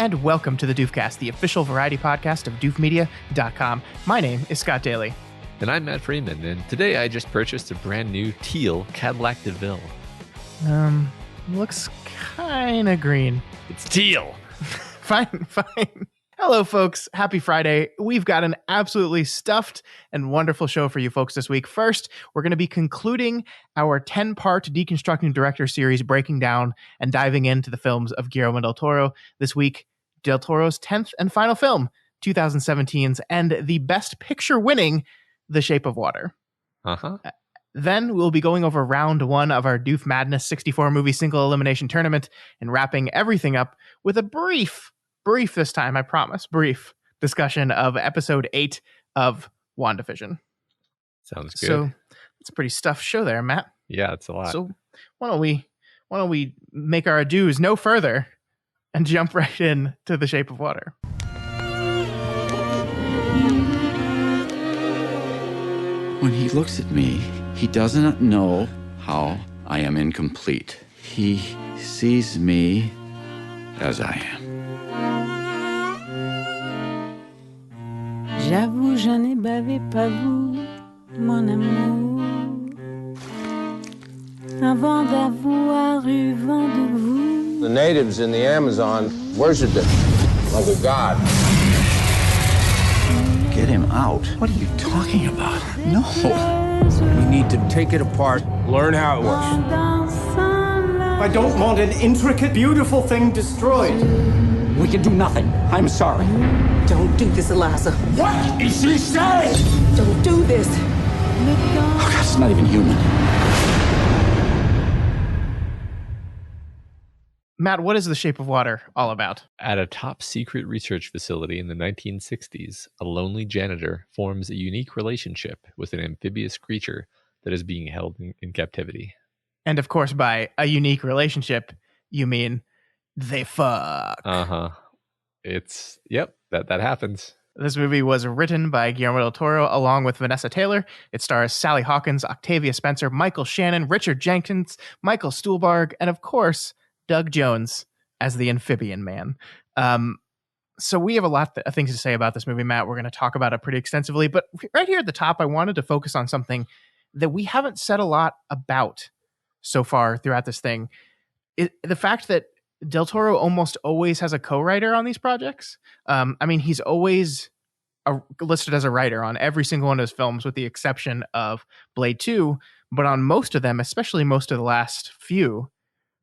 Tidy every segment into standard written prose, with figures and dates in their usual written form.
and welcome to the Doofcast, the official variety podcast of doofmedia.com. My name is Scott Daly. And I'm Matt Freeman, and today I just purchased a brand new teal Cadillac DeVille. Looks kind of green. It's teal. Fine. Hello, folks. Happy Friday. We've got an absolutely stuffed and wonderful show for you folks this week. First, we're going to be concluding our 10-part Deconstructing Director series, breaking down and diving into the films of Guillermo Del Toro. This week, Del Toro's 10th and final film, 2017's, and the Best Picture winning The Shape of Water. Then we'll be going over round one of our Doof Madness 64 movie single elimination tournament and wrapping everything up with a brief this time, I promise, brief discussion of episode 8 of WandaVision. Sounds good. So it's a pretty stuffed show there, Matt. Yeah, it's a lot. So why don't we make our adieus no further and jump right in to The Shape of Water. When he looks at me, he does not know how I am incomplete. He sees me as I am. J'avoue, je n'ai bavé pas vous, mon amour. Avant d'avoir eu vent de vous. The natives in the Amazon worshipped it like a god. Get him out. What are you talking about? No. We need to take it apart, learn how it works. I don't want an intricate, beautiful thing destroyed. We can do nothing. I'm sorry. Don't do this, Eliza. What is she saying? Don't do this. Oh, God, it's not even human. Matt, what is The Shape of Water all about? At a top secret research facility in the 1960s, a lonely janitor forms a unique relationship with an amphibious creature that is being held in captivity. And of course, by a unique relationship, you mean they fuck. That happens. This movie was written by Guillermo Del Toro along with Vanessa Taylor. It stars Sally Hawkins, Octavia Spencer, Michael Shannon, Richard Jenkins, Michael Stuhlbarg, and of course, Doug Jones as the amphibian man. So we have a lot of things to say about this movie, Matt. We're going to talk about it pretty extensively. But right here at the top, I wanted to focus on something that we haven't said a lot about so far throughout this thing. The fact that Del Toro almost always has a co-writer on these projects. He's always listed as a writer on every single one of his films, with the exception of Blade 2. But on most of them, especially most of the last few,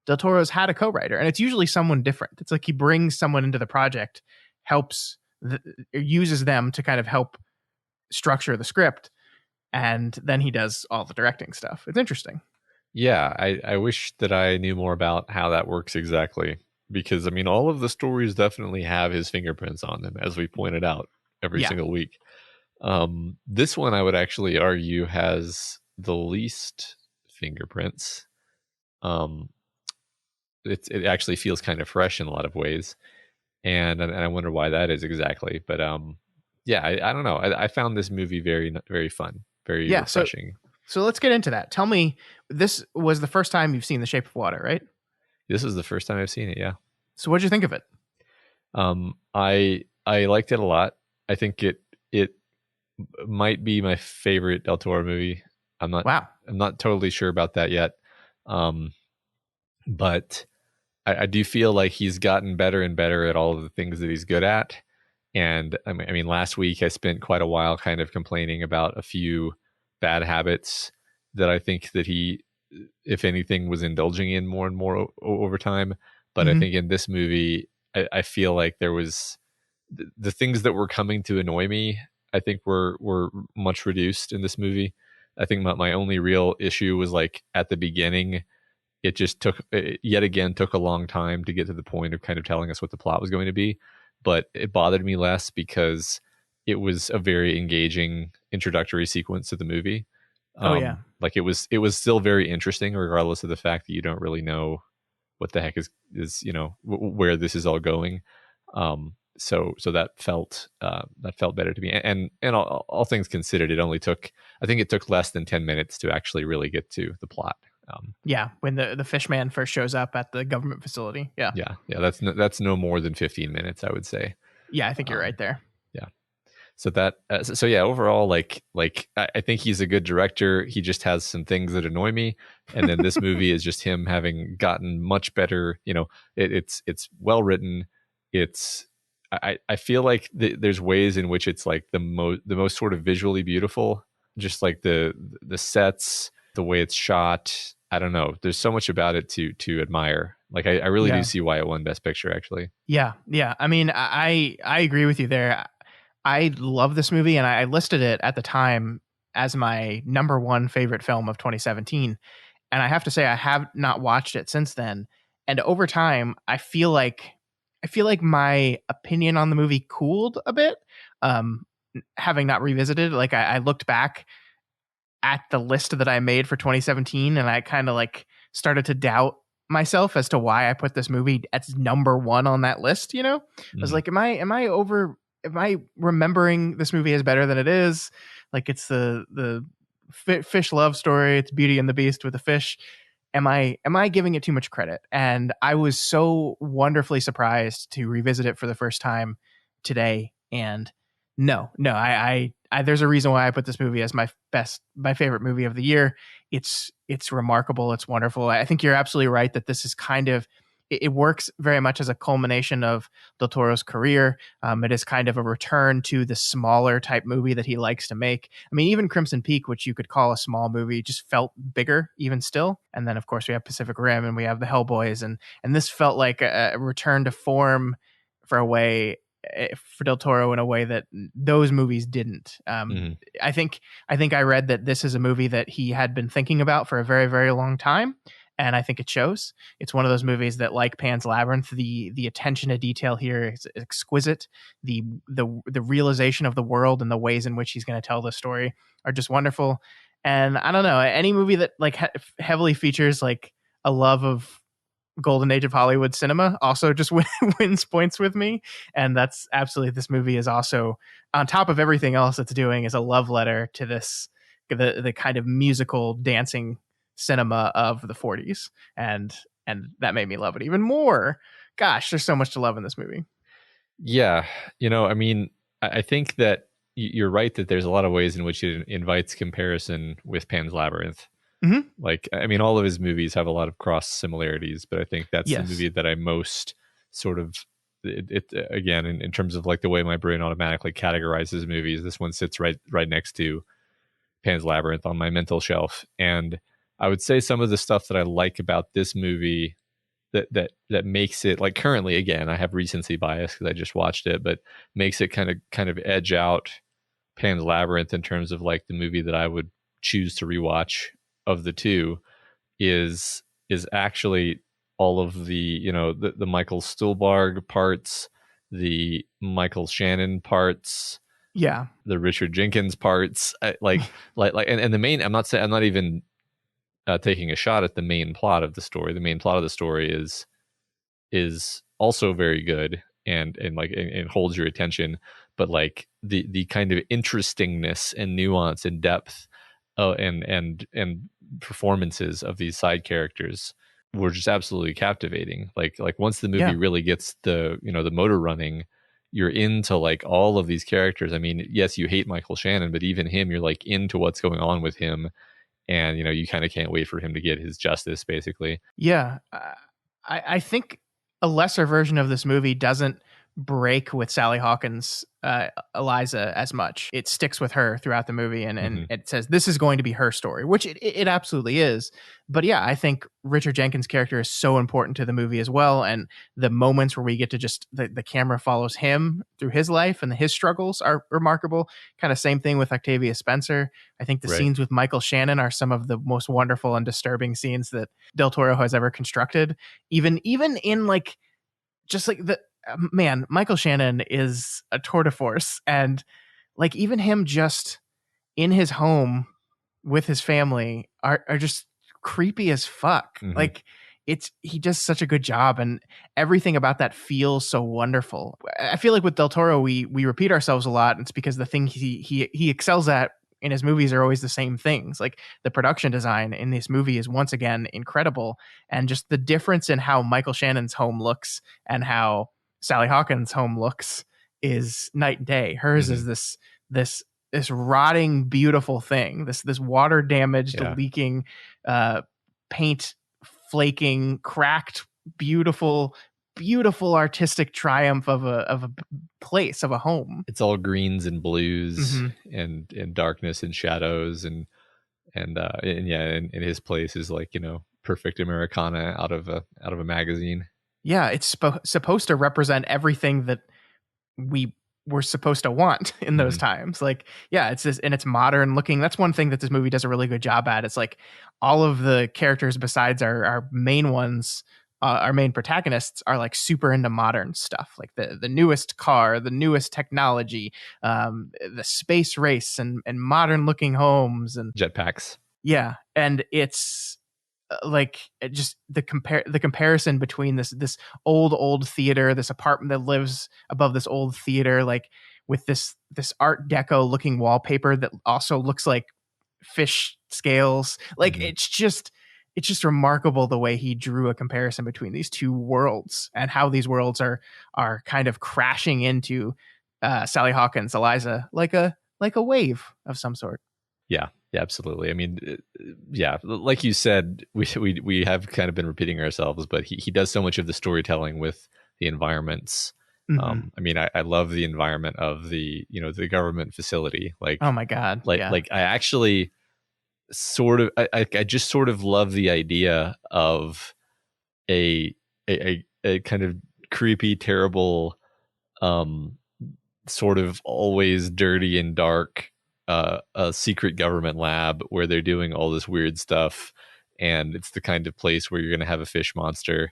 Del Toro's had a co-writer, and it's usually someone different. It's like he brings someone into the project, uses them to kind of help structure the script, and then he does all the directing stuff. It's interesting. Yeah, I wish that I knew more about how that works exactly, because all of the stories definitely have his fingerprints on them, as we pointed out every single week. This one, I would actually argue, has the least fingerprints. It actually feels kind of fresh in a lot of ways, and I wonder why that is exactly. But I don't know. I found this movie very, very fun, very refreshing. So let's get into that. Tell me, this was the first time you've seen The Shape of Water, right? This is the first time I've seen it, yeah. So what'd you think of it? I liked it a lot. I think it might be my favorite Del Toro movie. I'm not totally sure about that yet. But I do feel like he's gotten better and better at all of the things that he's good at. And last week I spent quite a while kind of complaining about a few bad habits that I think that he, if anything, was indulging in more and more over time. But I think in this movie, I feel like there was the things that were coming to annoy me, I think were much reduced in this movie. I think my only real issue was like at the beginning, it just took a long time to get to the point of kind of telling us what the plot was going to be. But it bothered me less because it was a very engaging introductory sequence to the movie. Like it was still very interesting, regardless of the fact that you don't really know what the heck is where this is all going. So that felt better to me. And all things considered, it took less than 10 minutes to actually really get to the plot. Yeah, when the fish man first shows up at the government facility. Yeah. Yeah. That's no more than 15 minutes, I would say. Yeah, I think you're right there. Yeah. So that so yeah, overall, like I think he's a good director. He just has some things that annoy me, and then this movie is just him having gotten much better. It's well written. I feel like there's ways in which it's like the most sort of visually beautiful, just like the sets, the way it's shot. I don't know. There's so much about it to admire. Like I really do see why it won Best Picture, actually. Yeah. I mean, I agree with you there. I love this movie, and I listed it at the time as my number one favorite film of 2017. And I have to say, I have not watched it since then. And over time, I feel like my opinion on the movie cooled a bit. Having not revisited, like I looked back at the list that I made for 2017, and I kind of like started to doubt myself as to why I put this movie as number one on that list. I was like, am I remembering this movie as better than it is? Like, it's the fish love story. It's Beauty and the Beast with a fish. Am I giving it too much credit? And I was so wonderfully surprised to revisit it for the first time today. And no, I there's a reason why I put this movie as my favorite movie of the year. It's remarkable. It's wonderful. I think you're absolutely right that this is kind of, it works very much as a culmination of Del Toro's career. It is kind of a return to the smaller type movie that he likes to make. I mean, even Crimson Peak, which you could call a small movie, just felt bigger even still. And then, of course, we have Pacific Rim and we have the Hellboys. And this felt like a return to form for Del Toro in a way that those movies didn't. I think I read that this is a movie that he had been thinking about for a very, very long time. And I think it shows. It's one of those movies that, like Pan's Labyrinth, the attention to detail here is exquisite. The realization of the world and the ways in which he's going to tell the story are just wonderful. And I don't know, any movie that like heavily features like a love of golden age of Hollywood cinema also just wins points with me. And that's absolutely, this movie is also, on top of everything else it's doing, is a love letter to this, the kind of musical dancing cinema of the 40s. And that made me love it even more. Gosh, there's so much to love in this movie. Yeah. I mean, I think that you're right that there's a lot of ways in which it invites comparison with Pan's Labyrinth. Mm-hmm. Like, I mean, all of his movies have a lot of cross similarities, but I think that's the movie that I most sort of, again, in terms of like the way my brain automatically categorizes movies, this one sits right next to Pan's Labyrinth on my mental shelf. And I would say some of the stuff that I like about this movie that makes it, like, currently, again, I have recency bias because I just watched it, but makes it kind of edge out Pan's Labyrinth in terms of like the movie that I would choose to rewatch of the two is actually all of the the Michael Stuhlbarg parts, the Michael Shannon parts, the Richard Jenkins parts, and the main. I'm not even taking a shot at the main plot of the story. The main plot of the story is also very good and holds your attention, but like the kind of interestingness and nuance and depth and performances of these side characters were just absolutely captivating. Like once the movie really gets the motor running, you're into like all of these characters. I mean, yes, you hate Michael Shannon, but even him, you're like into what's going on with him, and you kind of can't wait for him to get his justice, basically. Yeah, I think a lesser version of this movie doesn't break with Sally Hawkins' Eliza as much. It sticks with her throughout the movie, and it says this is going to be her story, which it absolutely is. But yeah, I think Richard Jenkins' character is so important to the movie as well, and the moments where we get to just the camera follows him through his life and his struggles are remarkable. Kind of same thing with Octavia Spencer. I think the scenes with Michael Shannon are some of the most wonderful and disturbing scenes that Del Toro has ever constructed. Even in like just like the man, Michael Shannon is a tour de force, and like even him just in his home with his family are just creepy as fuck. Like he does such a good job, and everything about that feels so wonderful. I feel like with Del Toro, we repeat ourselves a lot, and it's because the thing he excels at in his movies are always the same things. Like the production design in this movie is once again incredible, and just the difference in how Michael Shannon's home looks and how Sally Hawkins' home looks is night and day. Hers is this rotting, beautiful thing, this water damaged, leaking, paint flaking, cracked, beautiful artistic triumph of a place, of a home. It's all greens and blues and darkness and shadows and his place is like, perfect Americana out of a magazine. Yeah, it's supposed to represent everything that we were supposed to want in those times. Like, yeah, it's this, and it's modern looking. That's one thing that this movie does a really good job at. It's like all of the characters besides our main ones, our main protagonists, are like super into modern stuff, like the newest car, the newest technology, the space race, and modern looking homes and jetpacks. Yeah, and it's like just the comparison between this old theater, this apartment that lives above this old theater, like with this Art Deco looking wallpaper that also looks like fish scales. Like it's just remarkable the way he drew a comparison between these two worlds and how these worlds are kind of crashing into Sally Hawkins, Eliza, like a wave of some sort. Yeah, absolutely. I mean, like you said, we have kind of been repeating ourselves, but he does so much of the storytelling with the environments. I mean, I love the environment of the government facility. Like, oh my god, like I actually I just sort of love the idea of a kind of creepy, terrible, sort of always dirty and dark, a secret government lab where they're doing all this weird stuff, and it's the kind of place where you're going to have a fish monster.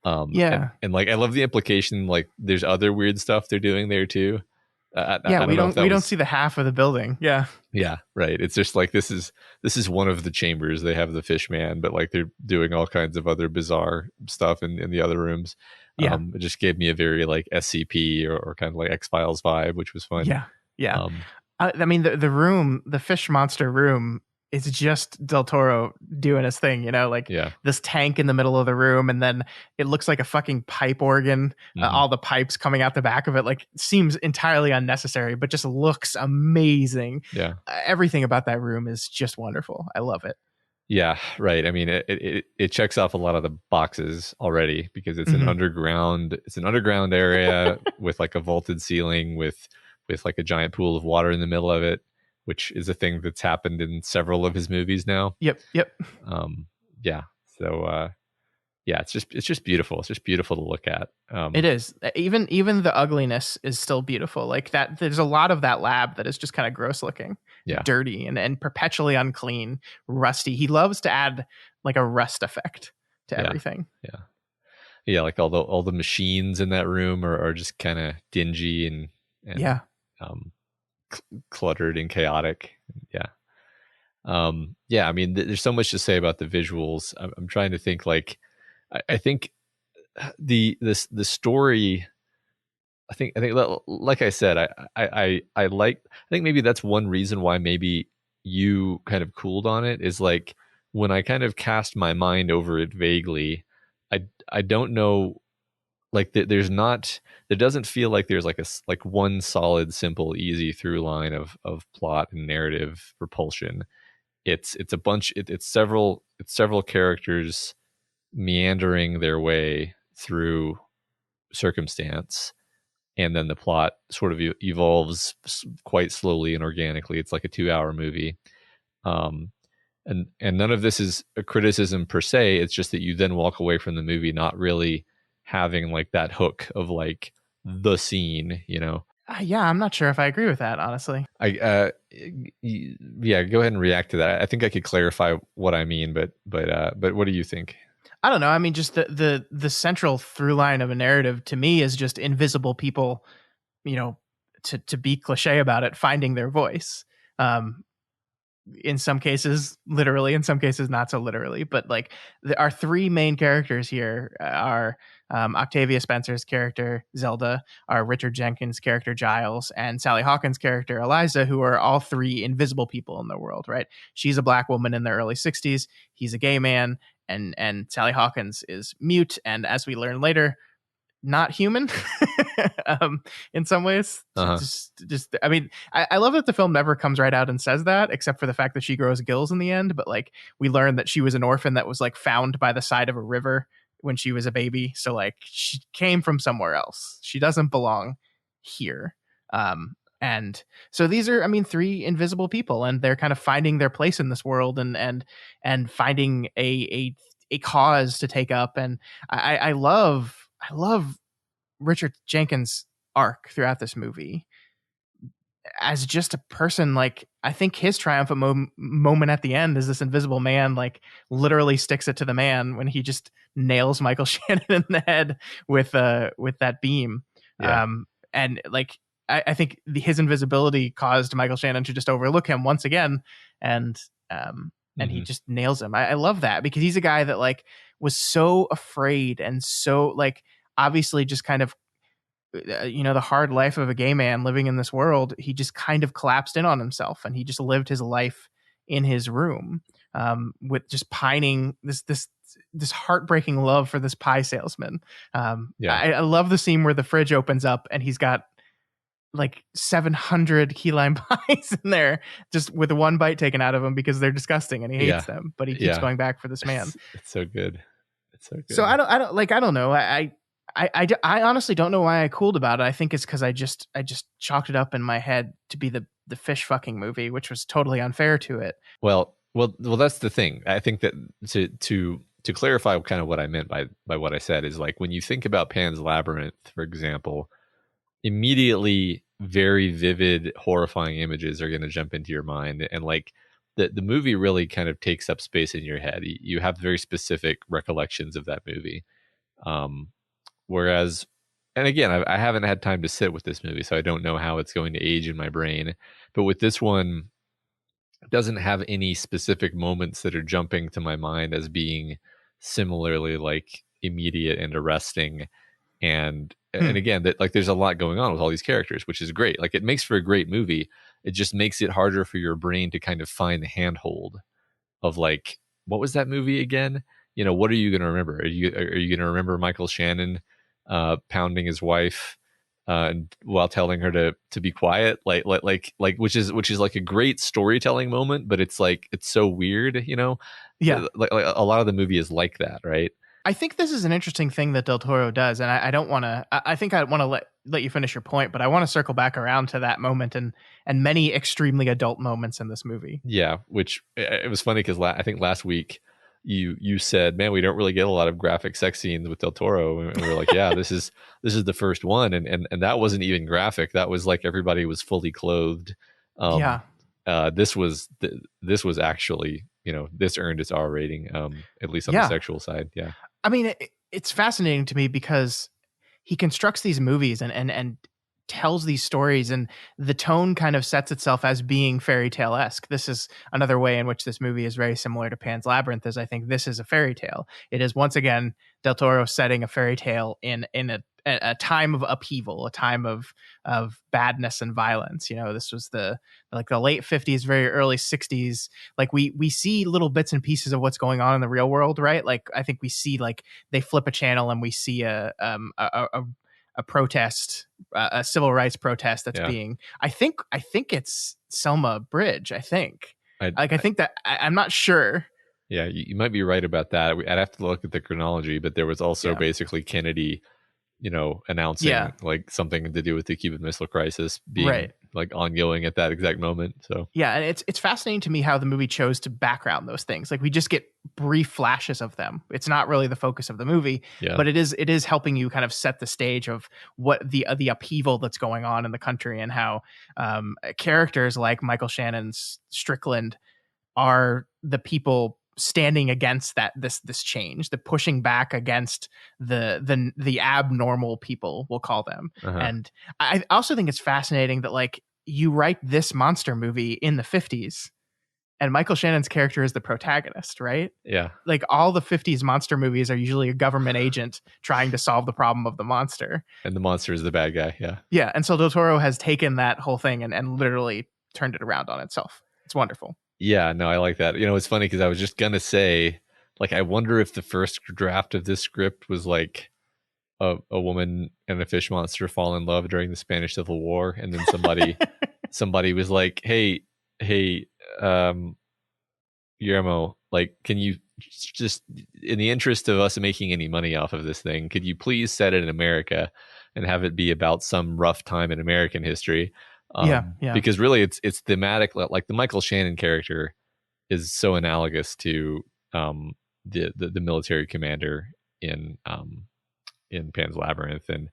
And like I love the implication, like there's other weird stuff they're doing there too. We don't see the half of the building. Yeah, right. It's just like this is one of the chambers. They have the fish man, but like they're doing all kinds of other bizarre stuff in the other rooms. It just gave me a very like SCP or kind of like X-Files vibe, which was fun. Yeah. I mean, the room, the fish monster room, is just Del Toro doing his thing, like this tank in the middle of the room, and then it looks like a fucking pipe organ, all the pipes coming out the back of it, like seems entirely unnecessary, but just looks amazing. Everything about that room is just wonderful. I love it. Yeah, right. I mean, it checks off a lot of the boxes already because it's an underground area with like a vaulted ceiling with like a giant pool of water in the middle of it, which is a thing that's happened in several of his movies now. Yep. So it's just beautiful. It's just beautiful to look at. It is. Even the ugliness is still beautiful. Like that, there's a lot of that lab that is just kind of gross looking, dirty and perpetually unclean, rusty. He loves to add like a rust effect to everything. Yeah. Like all the machines in that room are just kind of dingy and cluttered and chaotic. I mean, there's so much to say about the visuals. I'm trying to think. Like, I think the story. I think like I said, I think maybe that's one reason why maybe you kind of cooled on it, is like when I kind of cast my mind over it vaguely, I don't know. Like there doesn't feel like there's like one solid, simple, easy through line of plot and narrative propulsion. It's a bunch. It's several characters meandering their way through circumstance, and then the plot sort of evolves quite slowly and organically. It's like a 2-hour movie, and none of this is a criticism per se. It's just that you then walk away from the movie not really having like that hook of like the scene, I'm not sure if I agree with that, honestly. Go ahead and react to that. I think I could clarify what I mean, but what do you think? I don't know. I mean, just the central through line of a narrative to me is just invisible people, to be cliche about it, finding their voice. In some cases literally, in some cases not so literally, but like our three main characters here are Octavia Spencer's character Zelda, our Richard Jenkins character Giles, and Sally Hawkins' character Eliza, who are all three invisible people in the world, right? She's a black woman in the early 60s. He's a gay man, and Sally Hawkins is mute, and as we learn later, not human in some ways. Just I mean, I love that the film never comes right out and says that, except for the fact that she grows gills in the end. But like, we learn that she was an orphan that was like found by the side of a river when she was a baby. So like, she came from somewhere else. She doesn't belong here. And so these are, I mean, three invisible people, and they're kind of finding their place in this world and finding a cause to take up. And I love Richard Jenkins' arc throughout this movie as just a person. Like, I think his triumphant moment at the end is this invisible man like literally sticks it to the man when he just nails Michael Shannon in the head with that beam. Yeah. And like, I think his invisibility caused Michael Shannon to just overlook him once again, and he just nails him. I love that, because he's a guy that like was so afraid and so like obviously just kind of the hard life of a gay man living in this world. He just kind of collapsed in on himself, and he just lived his life in his room with just pining this heartbreaking love for this pie salesman. I love the scene where the fridge opens up and he's got like 700 key lime pies in there, just with one bite taken out of him because they're disgusting and he hates them, but he keeps going back for this man. It's so good. It's so good. So I don't know. I honestly don't know why I cooled about it. I think it's because I just chalked it up in my head to be the fish fucking movie, which was totally unfair to it. Well, that's the thing. I think that to clarify kind of what I meant by what I said is, like, when you think about Pan's Labyrinth, for example, immediately very vivid, horrifying images are going to jump into your mind, and like the movie really kind of takes up space in your head. You have very specific recollections of that movie. Whereas, and again, I haven't had time to sit with this movie, so I don't know how it's going to age in my brain. But with this one, it doesn't have any specific moments that are jumping to my mind as being similarly like immediate and arresting. And again, that like there's a lot going on with all these characters, which is great. Like, it makes for a great movie. It just makes it harder for your brain to kind of find the handhold of like, what was that movie again? What are you going to remember? Are you going to remember Michael Shannon pounding his wife while telling her to be quiet, like which is like a great storytelling moment, but it's like, it's so weird, Yeah, like a lot of the movie is like that, right? I think this is an interesting thing that Del Toro does, and I don't want to. I think I want to let you finish your point, but I want to circle back around to that moment and many extremely adult moments in this movie. Yeah, which it was funny because I think last week you said, "Man, we don't really get a lot of graphic sex scenes with Del Toro," and we were like, "Yeah, this is the first one," and that wasn't even graphic. That was like everybody was fully clothed. This was actually, this earned its R rating, at least on the sexual side. Yeah. I mean, it's fascinating to me because he constructs these movies and tells these stories, and the tone kind of sets itself as being fairy tale-esque. This is another way in which this movie is very similar to Pan's Labyrinth, is I think this is a fairy tale. It is once again Del Toro setting a fairy tale in a time of upheaval, a time of badness and violence. This was the late 50s, very early 60s. Like we see little bits and pieces of what's going on in the real world, right? Like, I think we see, like, they flip a channel and we see a protest, a civil rights protest that's being, I think it's Selma Bridge. I think I'm not sure. Yeah, you might be right about that. I'd have to look at the chronology, but there was also basically Kennedy, announcing like something to do with the Cuban Missile Crisis being like ongoing at that exact moment. So yeah, and it's fascinating to me how the movie chose to background those things. Like, we just get brief flashes of them. It's not really the focus of the movie, but it is helping you kind of set the stage of what the upheaval that's going on in the country, and how characters like Michael Shannon's Strickland are the people standing against this change, the pushing back against the abnormal people, we'll call them. And I also think it's fascinating that, like, you write this monster movie in the 50s, and Michael Shannon's character is the protagonist, right? Yeah. Like all the 50s monster movies are usually a government agent trying to solve the problem of the monster. And the monster is the bad guy. Yeah. Yeah. And so Del Toro has taken that whole thing and literally turned it around on itself. It's wonderful. Yeah, no, I like that. It's funny because I was just gonna say, like, I wonder if the first draft of this script was like a woman and a fish monster fall in love during the Spanish Civil War, and then somebody was like, hey, Guillermo, like, can you just, in the interest of us making any money off of this thing, could you please set it in America and have it be about some rough time in American history? Yeah. Because really it's thematic. Like the Michael Shannon character is so analogous to the military commander in Pan's Labyrinth, and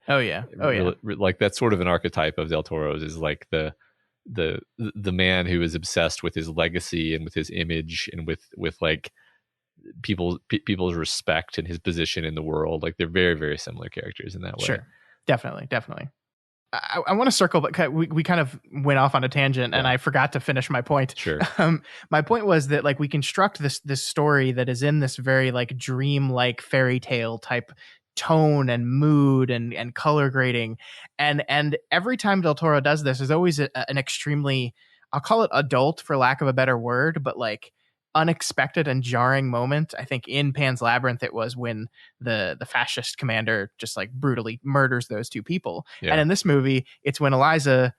like that's sort of an archetype of Del Toro's, is like the man who is obsessed with his legacy and with his image and with like people's respect and his position in the world. Like they're very, very similar characters in that way. Sure, definitely. I want to circle, but we kind of went off on a tangent, and I forgot to finish my point. Sure. My point was that like we construct this story that is in this very like dream-like fairy tale type tone and mood and color grading, and every time Del Toro does this, there's always an extremely, I'll call it adult for lack of a better word, but like unexpected and jarring moment. I think in Pan's Labyrinth it was when the fascist commander just like brutally murders those two people. Yeah. And in this movie it's when Eliza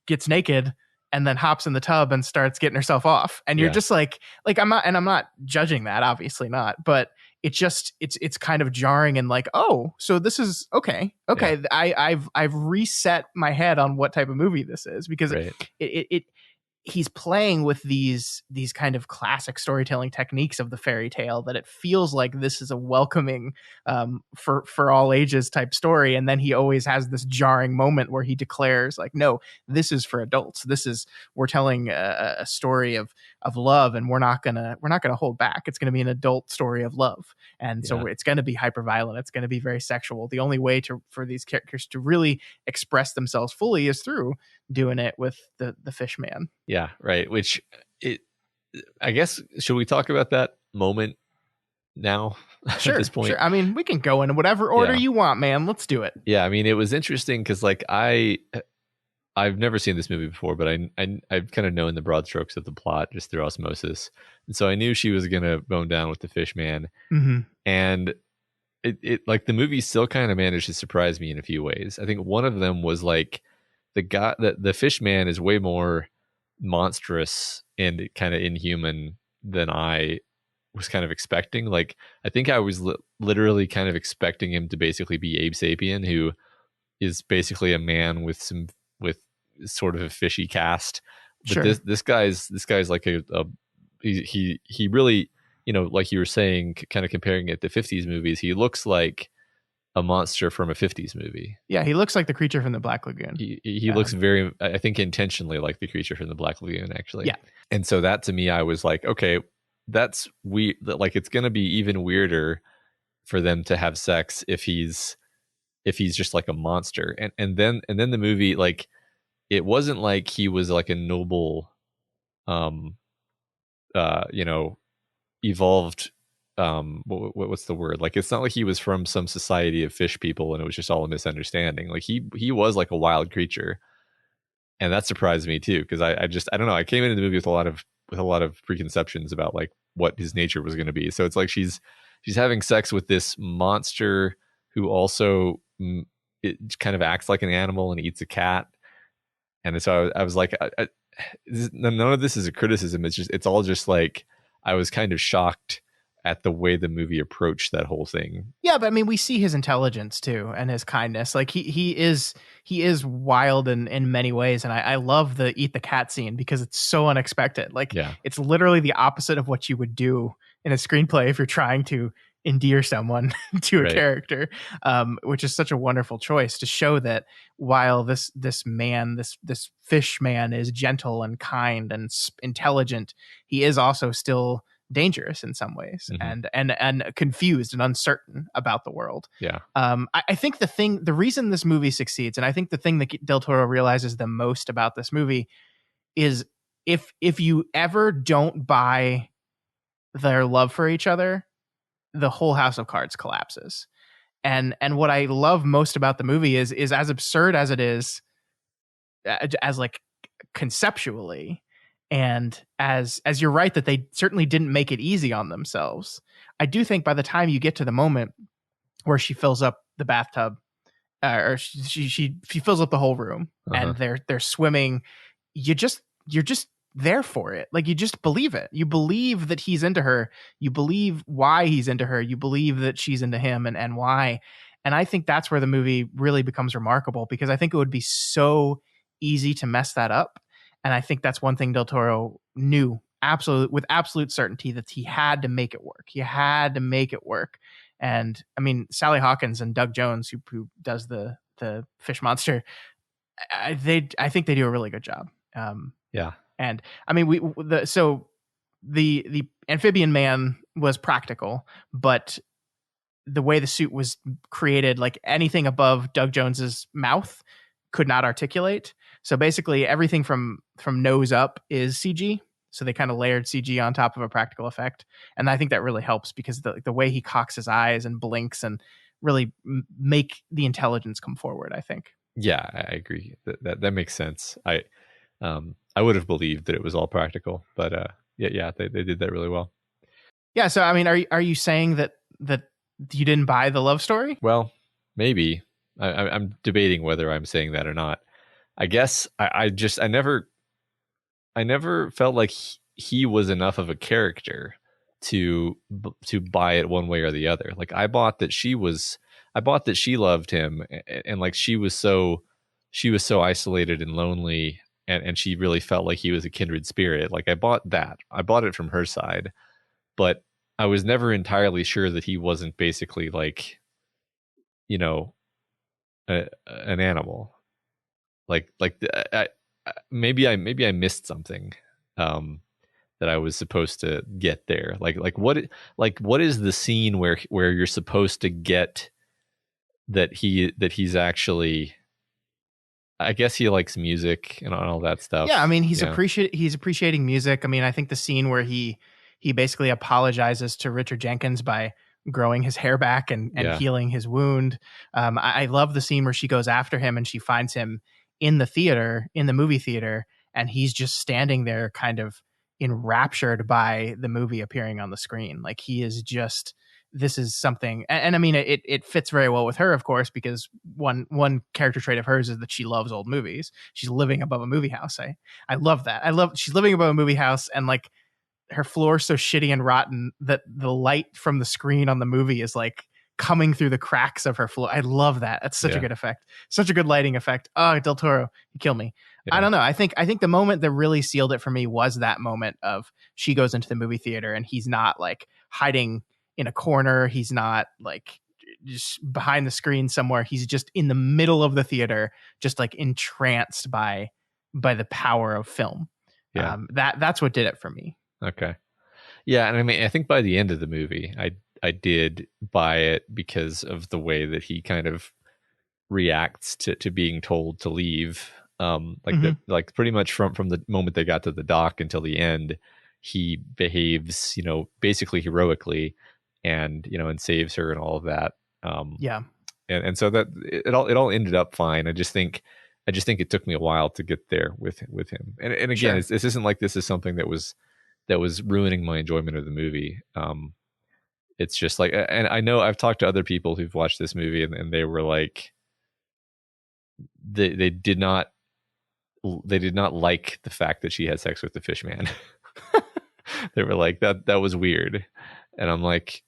gets naked and then hops in the tub and starts getting herself off, and you're just like I'm not judging that, obviously not, but it's kind of jarring and like, oh, so this is okay. Yeah. I've reset my head on what type of movie this is, because he's playing with these kind of classic storytelling techniques of the fairy tale, that it feels like this is a welcoming for all ages type story. And then he always has this jarring moment where he declares like, no, this is for adults. We're telling a story of love, and we're not gonna hold back. It's gonna be an adult story of love. And so it's gonna be hyper violent. It's gonna be very sexual. The only way for these characters to really express themselves fully is through doing it with the fish man. Yeah, right. Which I guess, should we talk about that moment now? Sure, at this point? Sure. I mean, we can go in whatever order you want, man. Let's do it. Yeah, I mean, it was interesting because like I've never seen this movie before, but I've kind of known the broad strokes of the plot just through osmosis, and so I knew she was gonna bone down with the fish man. Mm-hmm. And it like the movie still kind of managed to surprise me in a few ways. I think one of them was like the fish man is way more monstrous and kind of inhuman than I was kind of expecting. Like I think I was literally kind of expecting him to basically be Abe Sapien, who is basically a man with sort of a fishy cast. But sure. this guy's like he really, like you were saying, kind of comparing it to 50s movies, he looks like a monster from a 50s movie. Yeah, he looks like the creature from the Black Lagoon. He looks very, I think, intentionally like the creature from the Black Lagoon, actually. Yeah. And so that to me, I was like, okay, that's weird. Like it's going to be even weirder for them to have sex if he's just like a monster. And then the movie, like, it wasn't like he was like a noble, evolved, what's the word? Like, it's not like he was from some society of fish people and it was just all a misunderstanding. Like he was like a wild creature, and that surprised me too, because I don't know, I came into the movie with a lot of preconceptions about like what his nature was going to be. So it's like she's having sex with this monster who also it kind of acts like an animal and eats a cat. And so I was like, none of this is a criticism. It's all just like, I was kind of shocked at the way the movie approached that whole thing. Yeah, but I mean, we see his intelligence too and his kindness. Like he is wild in many ways, and I love the eat the cat scene because it's so unexpected. Like it's literally the opposite of what you would do in a screenplay if you're trying to endear someone to a character, which is such a wonderful choice to show that while this fish man is gentle and kind and intelligent, he is also still dangerous in some ways, mm-hmm. and confused and uncertain about the world. Yeah. I think the reason this movie succeeds, and I think the thing that Del Toro realizes the most about this movie is if you ever don't buy their love for each other, the whole house of cards collapses. And what I love most about the movie is as absurd as it is, as like conceptually, and as you're right that they certainly didn't make it easy on themselves. I do think by the time you get to the moment where she fills up the bathtub, or she fills up the whole room, and they're swimming, you're just there for it. Like, you just believe it. You believe that he's into her. You believe why he's into her. You believe that she's into him, and why. And I think that's where the movie really becomes remarkable, because I think it would be so easy to mess that up. And I think that's one thing Del Toro knew with absolute certainty, that he had to make it work. He had to make it work. And I mean, Sally Hawkins and Doug Jones, who does the fish monster, I think they do a really good job. Yeah. And I mean, the amphibian man was practical, but the way the suit was created, like anything above Doug Jones's mouth could not articulate. So basically everything from nose up is CG. So they kind of layered CG on top of a practical effect. And I think that really helps, because the way he cocks his eyes and blinks and really make the intelligence come forward, I think. Yeah, I agree. That makes sense. I would have believed that it was all practical, but yeah, they did that really well. Yeah. So, I mean, are you saying that you didn't buy the love story? Well, maybe. I'm debating whether I'm saying that or not. I guess I never felt like he was enough of a character to buy it one way or the other. Like, I bought that she loved him, and like she was so isolated and lonely, and she really felt like he was a kindred spirit. Like, I bought it from her side, but I was never entirely sure that he wasn't basically like, you know, an animal. Maybe I missed something that I was supposed to get there. What is the scene where you're supposed to get that he's actually, I guess he likes music and all that stuff. Yeah, I mean, he's appreciating music. I mean, I think the scene where he basically apologizes to Richard Jenkins by growing his hair back and healing his wound. I love the scene where she goes after him and she finds him in the movie theater, and he's just standing there kind of enraptured by the movie appearing on the screen. Like, he is just, this is something. And I mean, it fits very well with her, of course, because one character trait of hers is that she loves old movies. She's living above a movie house. I love that. She's living above a movie house, and like, her floor's so shitty and rotten that the light from the screen on the movie is like coming through the cracks of her floor. I love that. That's such a good effect. Such a good lighting effect. Oh, Del Toro, you kill me. Yeah. I don't know. I think the moment that really sealed it for me was that moment of she goes into the movie theater and he's not like hiding in a corner. He's not like just behind the screen somewhere. He's just in the middle of the theater, just like entranced by the power of film. Yeah. That's what did it for me. Okay. Yeah, and I mean, I think by the end of the movie, I did buy it because of the way that he kind of reacts to being told to leave. Like pretty much from the moment they got to the dock until the end, he behaves, basically heroically, and and saves her and all of that. And so that it all ended up fine. I just think it took me a while to get there with him. And again, sure. This isn't like this is something that was ruining my enjoyment of the movie. It's just like, and I know I've talked to other people who've watched this movie, and they were like, they did not like the fact that she had sex with the fish man. They were like, that was weird. And I'm like,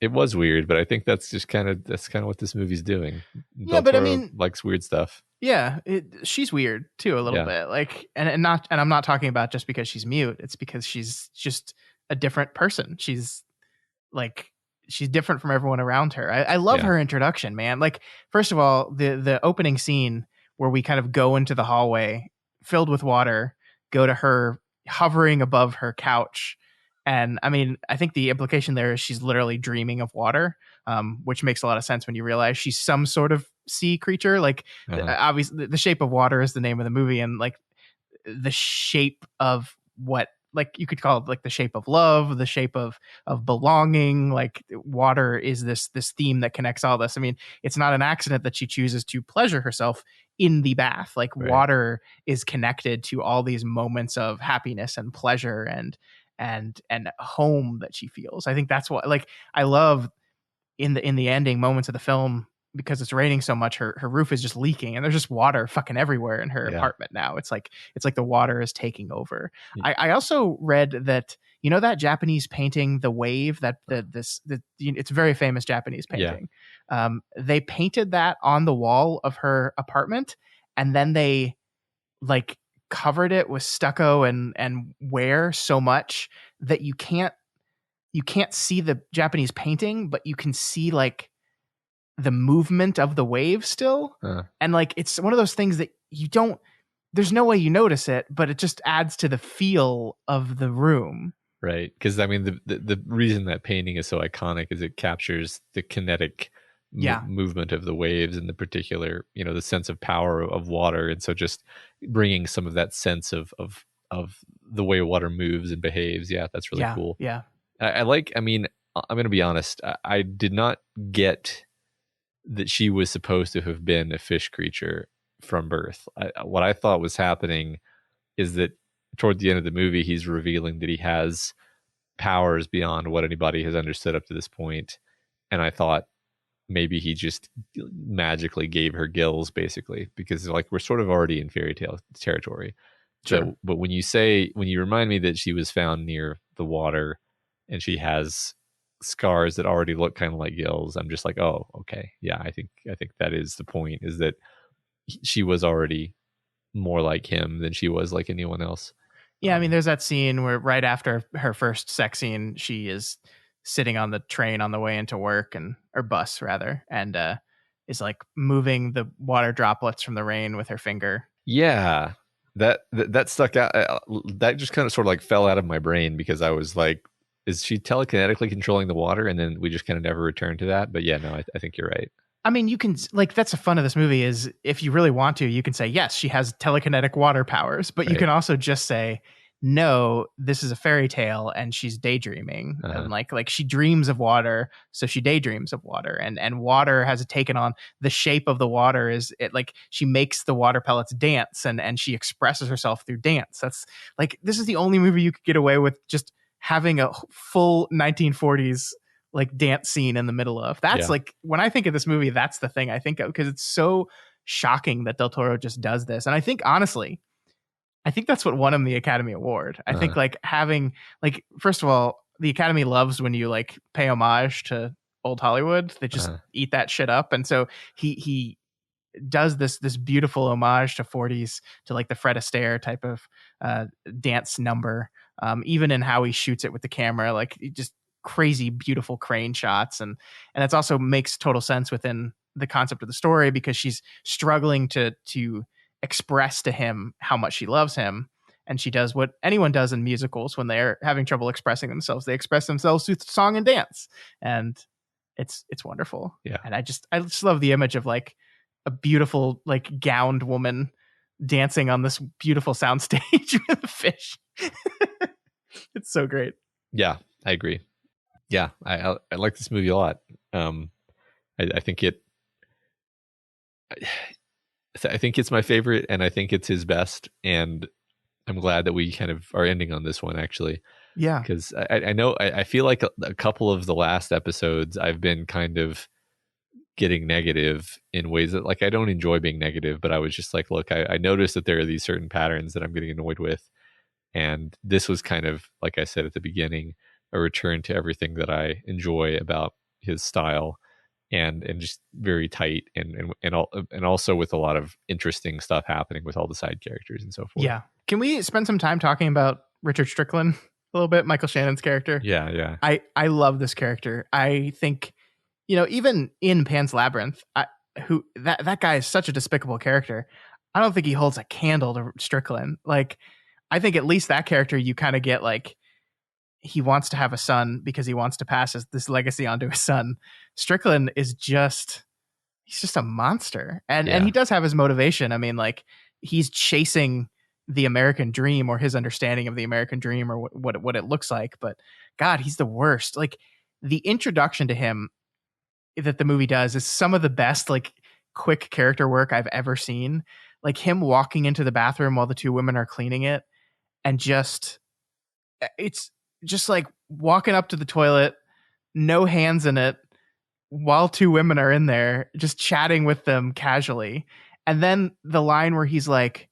it was weird, but I think that's kind of what this movie's doing. Yeah, but I mean, likes weird stuff. Yeah, she's weird too a little bit. Like, and I'm not talking about just because she's mute. It's because she's just a different person. She's different from everyone around her. I love her introduction, man. Like, first of all, the opening scene where we kind of go into the hallway filled with water, go to her hovering above her couch. And I mean, I think the implication there is she's literally dreaming of water, which makes a lot of sense when you realize she's some sort of sea creature. Like, obviously, The Shape of Water is the name of the movie, and like, the shape of what, like, you could call it like the shape of love, the shape of belonging. Like, water is this theme that connects all this. I mean, it's not an accident that she chooses to pleasure herself in the bath. Like, Right. water is connected to all these moments of happiness and pleasure and home that she feels. I think that's what, like, I love in the ending moments of the film, because it's raining so much, her roof is just leaking and there's just water fucking everywhere in her apartment now. It's like the water is taking over. Yeah. I also read that, that Japanese painting, The Wave, it's a very famous Japanese painting. They painted that on the wall of her apartment, and then they like covered it with stucco and wear so much that you can't see the Japanese painting, but you can see like the movement of the wave still. And like, it's one of those things that there's no way you notice it, but it just adds to the feel of the room. Right. Because I mean, the reason that painting is so iconic is it captures the kinetic movement of the waves, and the particular, the sense of power of water. And so just bringing some of that sense of the way water moves and behaves. Yeah, that's really cool. Yeah. I mean, I'm going to be honest. I did not get that she was supposed to have been a fish creature from birth. What I thought was happening is that toward the end of the movie, he's revealing that he has powers beyond what anybody has understood up to this point. And I thought maybe he just magically gave her gills, basically, because like we're sort of already in fairy tale territory. Sure. But when you remind me that she was found near the water and she has scars that already look kind of like gills, I'm just like, oh, okay. Yeah, I think that is the point, is that she was already more like him than she was like anyone else. Yeah, I mean, there's that scene where right after her first sex scene, she is sitting on the train on the way into work, or bus rather, and is like moving the water droplets from the rain with her finger. Yeah, that stuck out. That just kind of sort of like fell out of my brain, because I was like, is she telekinetically controlling the water? And then we just kind of never returned to that. But yeah, no, I think you're right. I mean, you can, like, that's the fun of this movie, is if you really want to, you can say, yes, she has telekinetic water powers, but you can also just say, no, this is a fairy tale and she's daydreaming. And like she dreams of water, so she daydreams of water, and water has taken on the shape of the water. Is it like she makes the water pellets dance, and she expresses herself through dance. That's like, this is the only movie you could get away with just having a full 1940s like dance scene in the middle of. That's like, when I think of this movie, that's the thing I think of, because it's so shocking that Del Toro just does this. And I think, honestly, that's what won him the Academy Award. I think like having, like, first of all, the Academy loves when you like pay homage to old Hollywood. They just eat that shit up. And so he does this beautiful homage to 40s, to like the Fred Astaire type of dance number. Even in how he shoots it with the camera, like just crazy beautiful crane shots, and that's also makes total sense within the concept of the story, because she's struggling to express to him how much she loves him, and she does what anyone does in musicals when they're having trouble expressing themselves. They express themselves through song and dance, and it's wonderful. And I just love the image of like a beautiful like gowned woman dancing on this beautiful soundstage with a fish. It's so great. Yeah, I agree. Yeah, I like this movie a lot. I think it's my favorite, and I think it's his best. And I'm glad that we kind of are ending on this one, actually. Yeah, because I know I feel like a couple of the last episodes I've been kind of getting negative in ways that, like, I don't enjoy being negative, but I was just like, look, I noticed that there are these certain patterns that I'm getting annoyed with. And this was kind of, like I said at the beginning, a return to everything that I enjoy about his style, and just very tight, and also with a lot of interesting stuff happening with all the side characters and so forth. Yeah. Can we spend some time talking about Richard Strickland a little bit, Michael Shannon's character? Yeah. I love this character. I think, even in Pan's Labyrinth, that guy is such a despicable character. I don't think he holds a candle to Strickland. Like, I think at least that character, you kind of get like, he wants to have a son because he wants to pass this legacy on to his son. Strickland is he's just a monster. And he does have his motivation. I mean, like, he's chasing the American dream or his understanding of the American dream or what it looks like. But God, he's the worst. Like the introduction to him that the movie does is some of the best like quick character work I've ever seen. Like him walking into the bathroom while the two women are cleaning it, and it's just like walking up to the toilet, no hands in it, while two women are in there, just chatting with them casually. And then the line where he's like,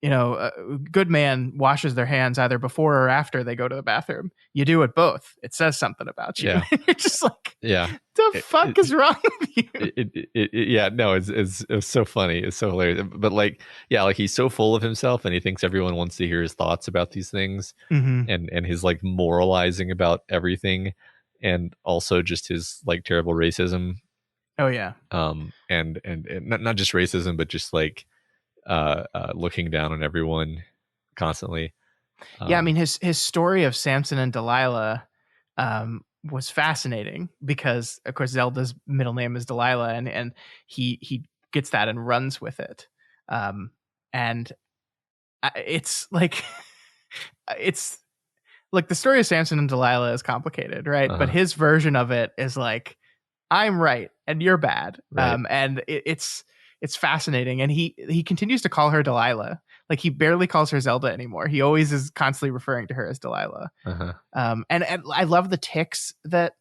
a good man washes their hands either before or after they go to the bathroom. You do it both. It says something about you. Yeah. You're just like, Yeah. the fuck is wrong with you? Yeah, no, it's so funny. It's so hilarious. But like, yeah, like he's so full of himself and he thinks everyone wants to hear his thoughts about these things, and his like moralizing about everything, and also just his like terrible racism. Oh yeah. And not just racism, but just like looking down on everyone constantly. Yeah, I mean his story of Samson and Delilah was fascinating because of course Zelda's middle name is Delilah, and he gets that and runs with it. And it's like it's like the story of Samson and Delilah is complicated, right? But his version of it is like, I'm right and you're bad. Right. And it's fascinating. And he continues to call her Delilah. Like he barely calls her Zelda anymore. He always is constantly referring to her as Delilah. And I love the tics that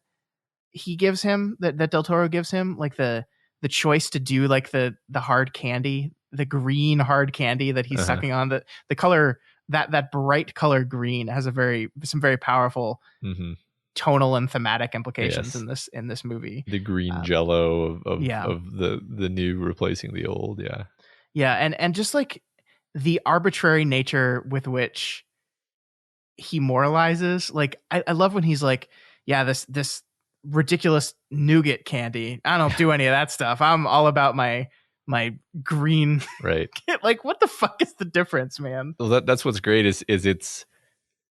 he gives him, that Del Toro gives him, like the choice to do like the hard candy, the green hard candy that he's sucking on. The color, that bright color green has some very powerful tonal and thematic implications in this movie. The green jello of the new replacing the old. Yeah. And just like the arbitrary nature with which he moralizes. Like I love when he's like, yeah, this ridiculous nougat candy, I don't do any of that stuff. I'm all about my green. Right. Like what the fuck is the difference, man? Well, that's what's great is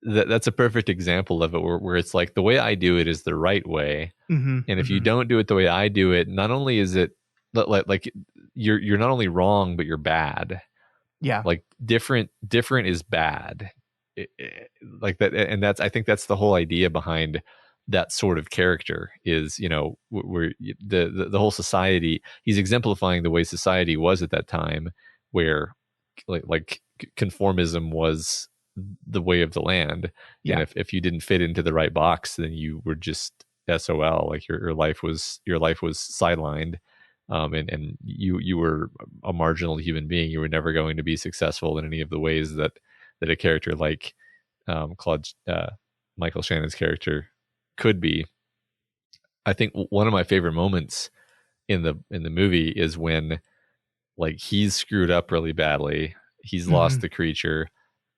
that's a perfect example of it where it's like the way I do it is the right way. And if you don't do it the way I do it, not only is it like you're not only wrong, but you're bad. Yeah. Like different is bad. Like that. And I think that's the whole idea behind that sort of character is, where the whole society, he's exemplifying the way society was at that time, where like conformism was the way of the land. Yeah. And if you didn't fit into the right box, then you were just SOL. Like your life was sidelined. And you were a marginal human being. You were never going to be successful in any of the ways that a character like Michael Shannon's character could be. I think one of my favorite moments in the movie is when like he's screwed up really badly. He's lost the creature.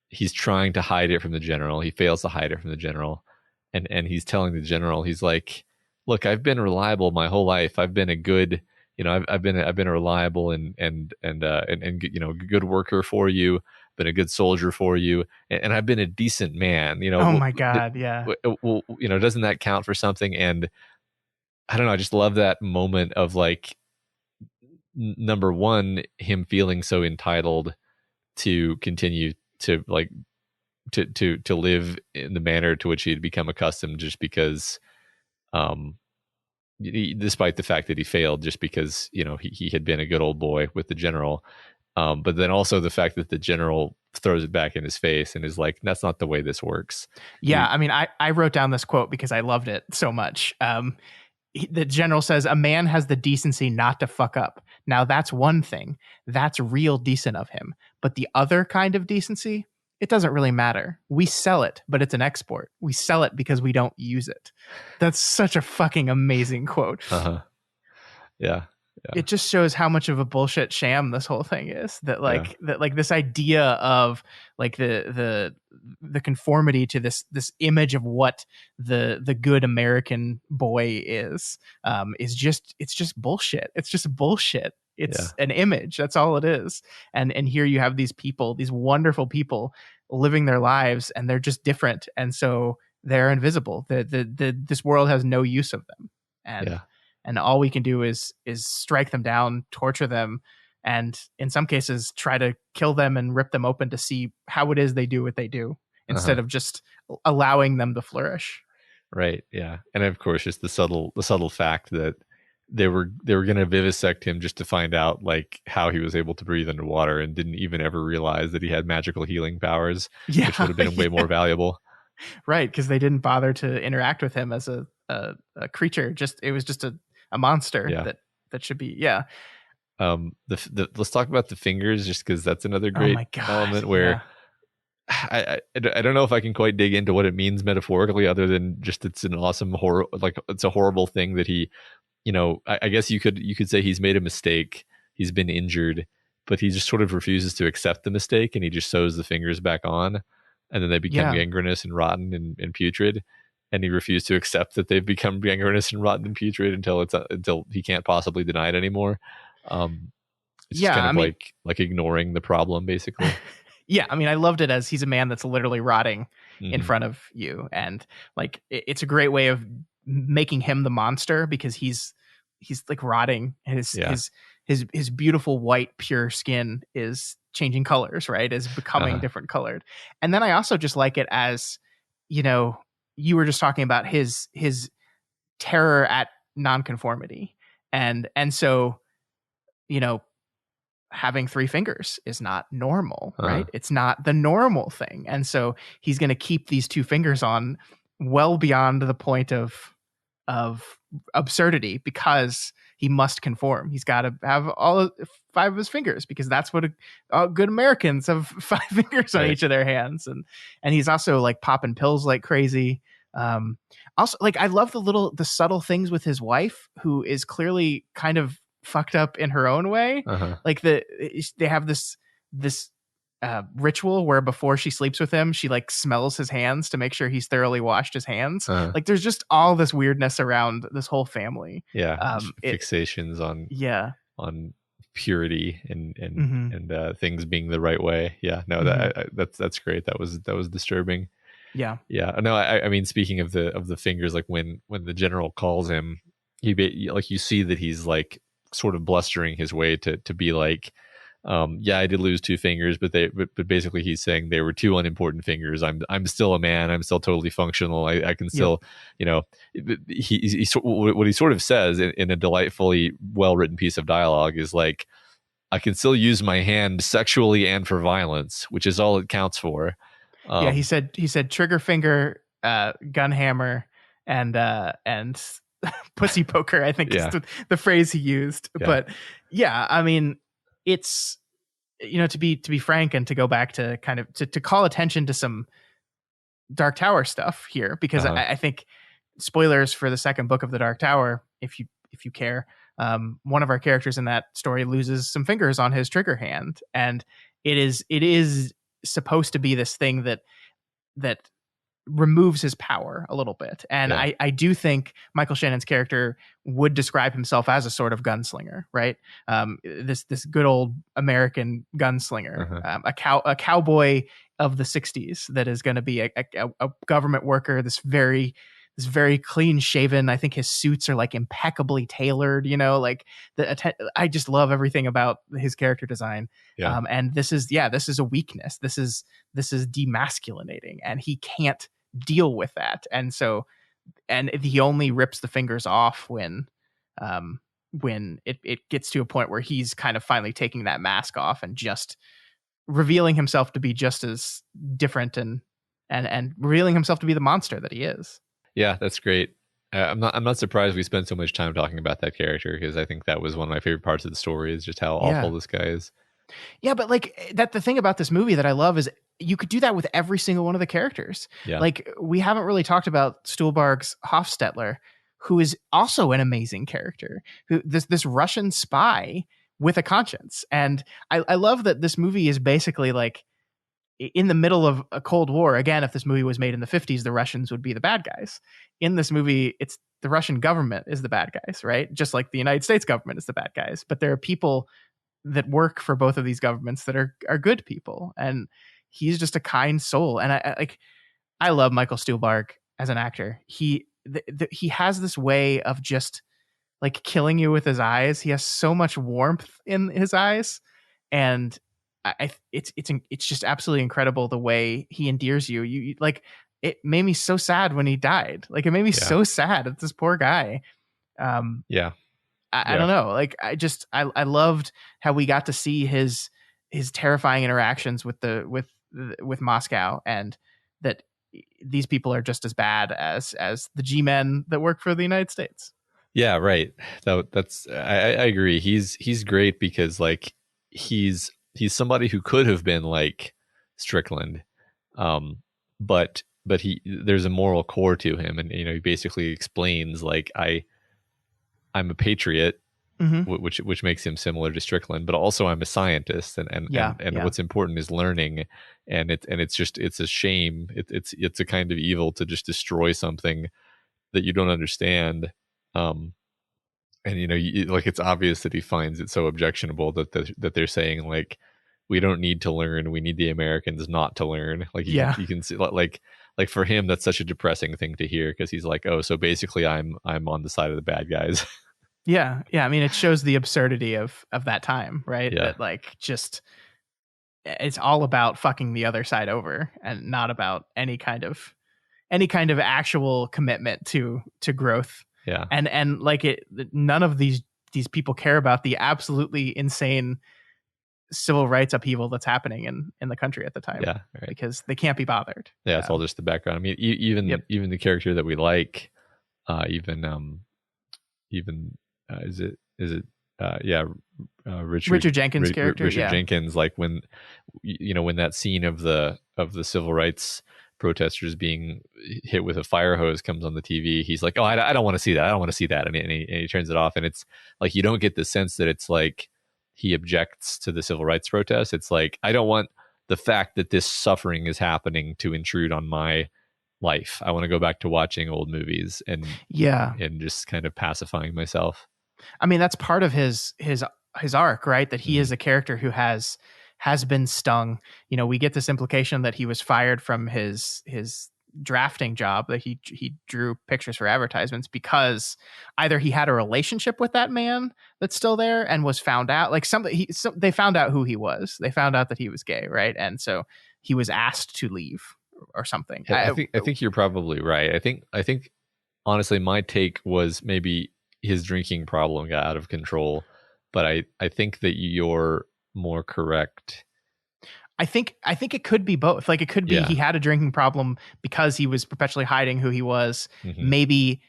He's trying to hide it from the general. He fails to hide it from the general, and he's telling the general, he's like, "Look, I've been reliable my whole life. I've been a good." I've been a reliable and good worker for you, been a good soldier for you, and I've been a decent man. Oh my God, yeah. Well, doesn't that count for something? And I don't know. I just love that moment of like, number one, him feeling so entitled to continue to like to live in the manner to which he had become accustomed, just because. Despite the fact that he failed, just because he had been a good old boy with the general, but then also the fact that the general throws it back in his face and is like, "That's not the way this works." Yeah, I mean, I wrote down this quote because I loved it so much. The general says, "A man has the decency not to fuck up. Now that's one thing. That's real decent of him. But the other kind of decency, it doesn't really matter. We sell it, but it's an export. We sell it because we don't use it." That's such a fucking amazing quote. Yeah. It just shows how much of a bullshit sham this whole thing is. That this idea of like the conformity to this image of what the good American boy is just bullshit. It's just bullshit. It's an image. That's all it is. And here you have these people, these wonderful people living their lives, and they're just different. And so they're invisible. This world has no use of them. And all we can do is strike them down, torture them, and in some cases try to kill them and rip them open to see how it is they do what they do instead of just allowing them to flourish. Right. Yeah. And of course, just the subtle fact that they were going to vivisect him just to find out like how he was able to breathe underwater, and didn't even ever realize that he had magical healing powers, which would have been way more valuable. Right, because they didn't bother to interact with him as a creature. It was just a monster that should be Let's talk about the fingers, just because that's another great element where I don't know if I can quite dig into what it means metaphorically, other than just it's an awesome horror, like it's a horrible thing that he, I guess you could say he's made a mistake, he's been injured, but he just sort of refuses to accept the mistake, and he just sews the fingers back on, and then they become gangrenous and rotten and putrid, and he refused to accept that they've become gangrenous and rotten and putrid until he can't possibly deny it anymore. It's just kind of like ignoring the problem, basically. Yeah, I mean, I loved it as he's a man that's literally rotting in front of you, and like it's a great way of making him the monster, because he's like rotting, and his beautiful white pure skin is changing colors, right? Is becoming different colored. And then I also just like it as, you were just talking about his terror at nonconformity, and so having 3 fingers is not normal, right? It's not the normal thing. And so he's going to keep these 2 fingers on well beyond the point of absurdity, because he must conform. He's got to have all 5 of his fingers, because that's what good Americans have 5 fingers on each of their hands. And he's also like popping pills like crazy. Also, like, I love the subtle things with his wife, who is clearly kind of fucked up in her own way. Like they have this ritual where before she sleeps with him, she like smells his hands to make sure he's thoroughly washed his hands. Like there's just all this weirdness around this whole family. Fixations on purity and things being the right way. That's great. That was disturbing. No, I mean, speaking of the fingers, like when the general calls him, you see that he's like sort of blustering his way to be like, I did lose 2 fingers, but basically he's saying they were 2 unimportant fingers. I'm still a man. I'm still totally functional. I can still, what he sort of says in a delightfully well written piece of dialogue is like, I can still use my hand sexually and for violence, which is all it counts for. He said trigger finger, gun hammer, and pussy poker, I think is the phrase he used. But I mean, it's, to be frank, and to go back to kind of to call attention to some Dark Tower stuff here, because I think, spoilers for the second book of the Dark Tower, if you care, one of our characters in that story loses some fingers on his trigger hand, and it is supposed to be this thing that removes his power a little bit. And I do think Michael Shannon's character would describe himself as a sort of gunslinger, right? This good old American gunslinger, a cowboy of the 60s that is going to be a government worker, this very clean shaven. I think his suits are like impeccably tailored, like I just love everything about his character design. And this is a weakness. This is demasculinating, and he can't deal with that. And so, and he only rips the fingers off when it gets to a point where he's kind of finally taking that mask off and just revealing himself to be just as different and revealing himself to be the monster that he is. Yeah, that's great. I'm not surprised we spent so much time talking about that character, because I think that was one of my favorite parts of the story, is just how awful this guy is. Yeah, but like the thing about this movie that I love is you could do that with every single one of the characters. Like, we haven't really talked about Stuhlbarg's Hofstetler, who is also an amazing character, who this Russian spy with a conscience. And I love that this movie is basically like in the middle of a Cold War. Again, if this movie was made in the 50s, the Russians would be the bad guys. In this movie, it's the Russian government is the bad guys, right? Just like the United States government is the bad guys. But there are people that work for both of these governments that are good people. And he's just a kind soul. And I love Michael Stuhlbarg as an actor. He has this way of just like killing you with his eyes. He has so much warmth in his eyes, and it's just absolutely incredible the way he endears you. You like, it made me so sad when he died. Like, it made me so sad at this poor guy. I don't know. Like, I loved how we got to see his terrifying interactions with Moscow, and that these people are just as bad as the G-men that work for the United States. Yeah, right. That's I agree. He's great because like he's somebody who could have been like Strickland, but there's a moral core to him, and he basically explains like I'm a patriot, which makes him similar to Strickland, but also I'm a scientist, and what's important is learning, and it's a shame. It's a kind of evil to just destroy something that you don't understand. And like, it's obvious that he finds it so objectionable that they're saying like, we don't need to learn, we need the Americans not to learn. Like, you can see like for him that's such a depressing thing to hear, because he's like, oh, so basically I'm on the side of the bad guys. Yeah. I mean, it shows the absurdity of that time, right? Yeah. That like, just, it's all about fucking the other side over, and not about any kind of actual commitment to growth. Yeah. And like, none of these people care about the absolutely insane civil rights upheaval that's happening in the country at the time. Yeah, right. Because they can't be bothered. Yeah, it's all just the background. I mean, even the character that we like, Richard Jenkins' character. Richard Jenkins, like when that scene of the civil rights protesters being hit with a fire hose comes on the TV, he's like, oh, I don't want to see that. I don't want to see that. And he turns it off. And it's like, you don't get the sense that it's like he objects to the civil rights protest. It's like, I don't want the fact that this suffering is happening to intrude on my life. I want to go back to watching old movies and just kind of pacifying myself. I mean, that's part of his arc, right? That he is a character who has been stung. We get this implication that he was fired from his drafting job, that he drew pictures for advertisements because either he had a relationship with that man that's still there and was found out, like they found out who he was. They found out that he was gay, right? And so he was asked to leave or something. Yeah, I think you're probably right. I think honestly, my take was maybe his drinking problem got out of control, but I think that you're more correct. I think it could be both. Like, it could be he had a drinking problem because he was perpetually hiding who he was. Maybe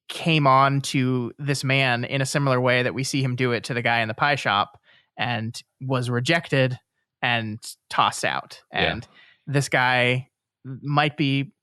came on to this man in a similar way that we see him do it to the guy in the pie shop, and was rejected and tossed out. And this guy might be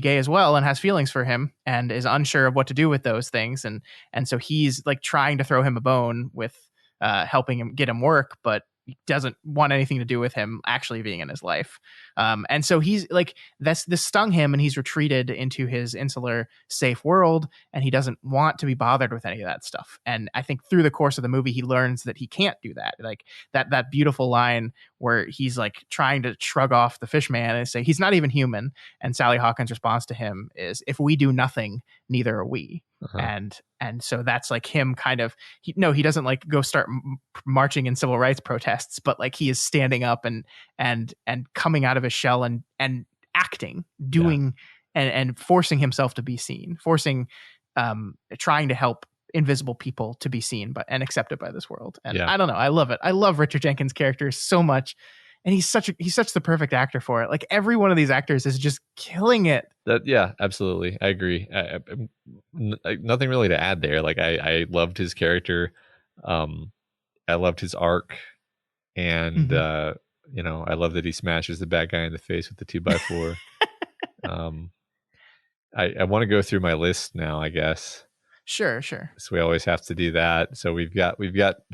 gay as well, and has feelings for him, and is unsure of what to do with those things. And so he's like trying to throw him a bone with helping him get him work, but doesn't want anything to do with him actually being in his life. And so he's like, this stung him, and he's retreated into his insular safe world, and he doesn't want to be bothered with any of that stuff. And I think through the course of the movie, he learns that he can't do that. Like that beautiful line where he's like trying to shrug off the fish man and say he's not even human. And Sally Hawkins' response to him is, if we do nothing, neither are we. And so that's like him kind of, he doesn't like go start marching in civil rights protests, but like he is standing up and coming out of his shell and acting, doing and forcing himself to be seen, trying to help invisible people to be seen and accepted by this world. And I don't know, I love it. I love Richard Jenkins' character so much. And he's such the perfect actor for it. Like, every one of these actors is just killing it. Absolutely. I agree. Nothing really to add there. Like, I loved his character. I loved his arc, and I love that he smashes the bad guy in the face with the 2x4. I want to go through my list now, I guess. Sure. So we always have to do that. So we've got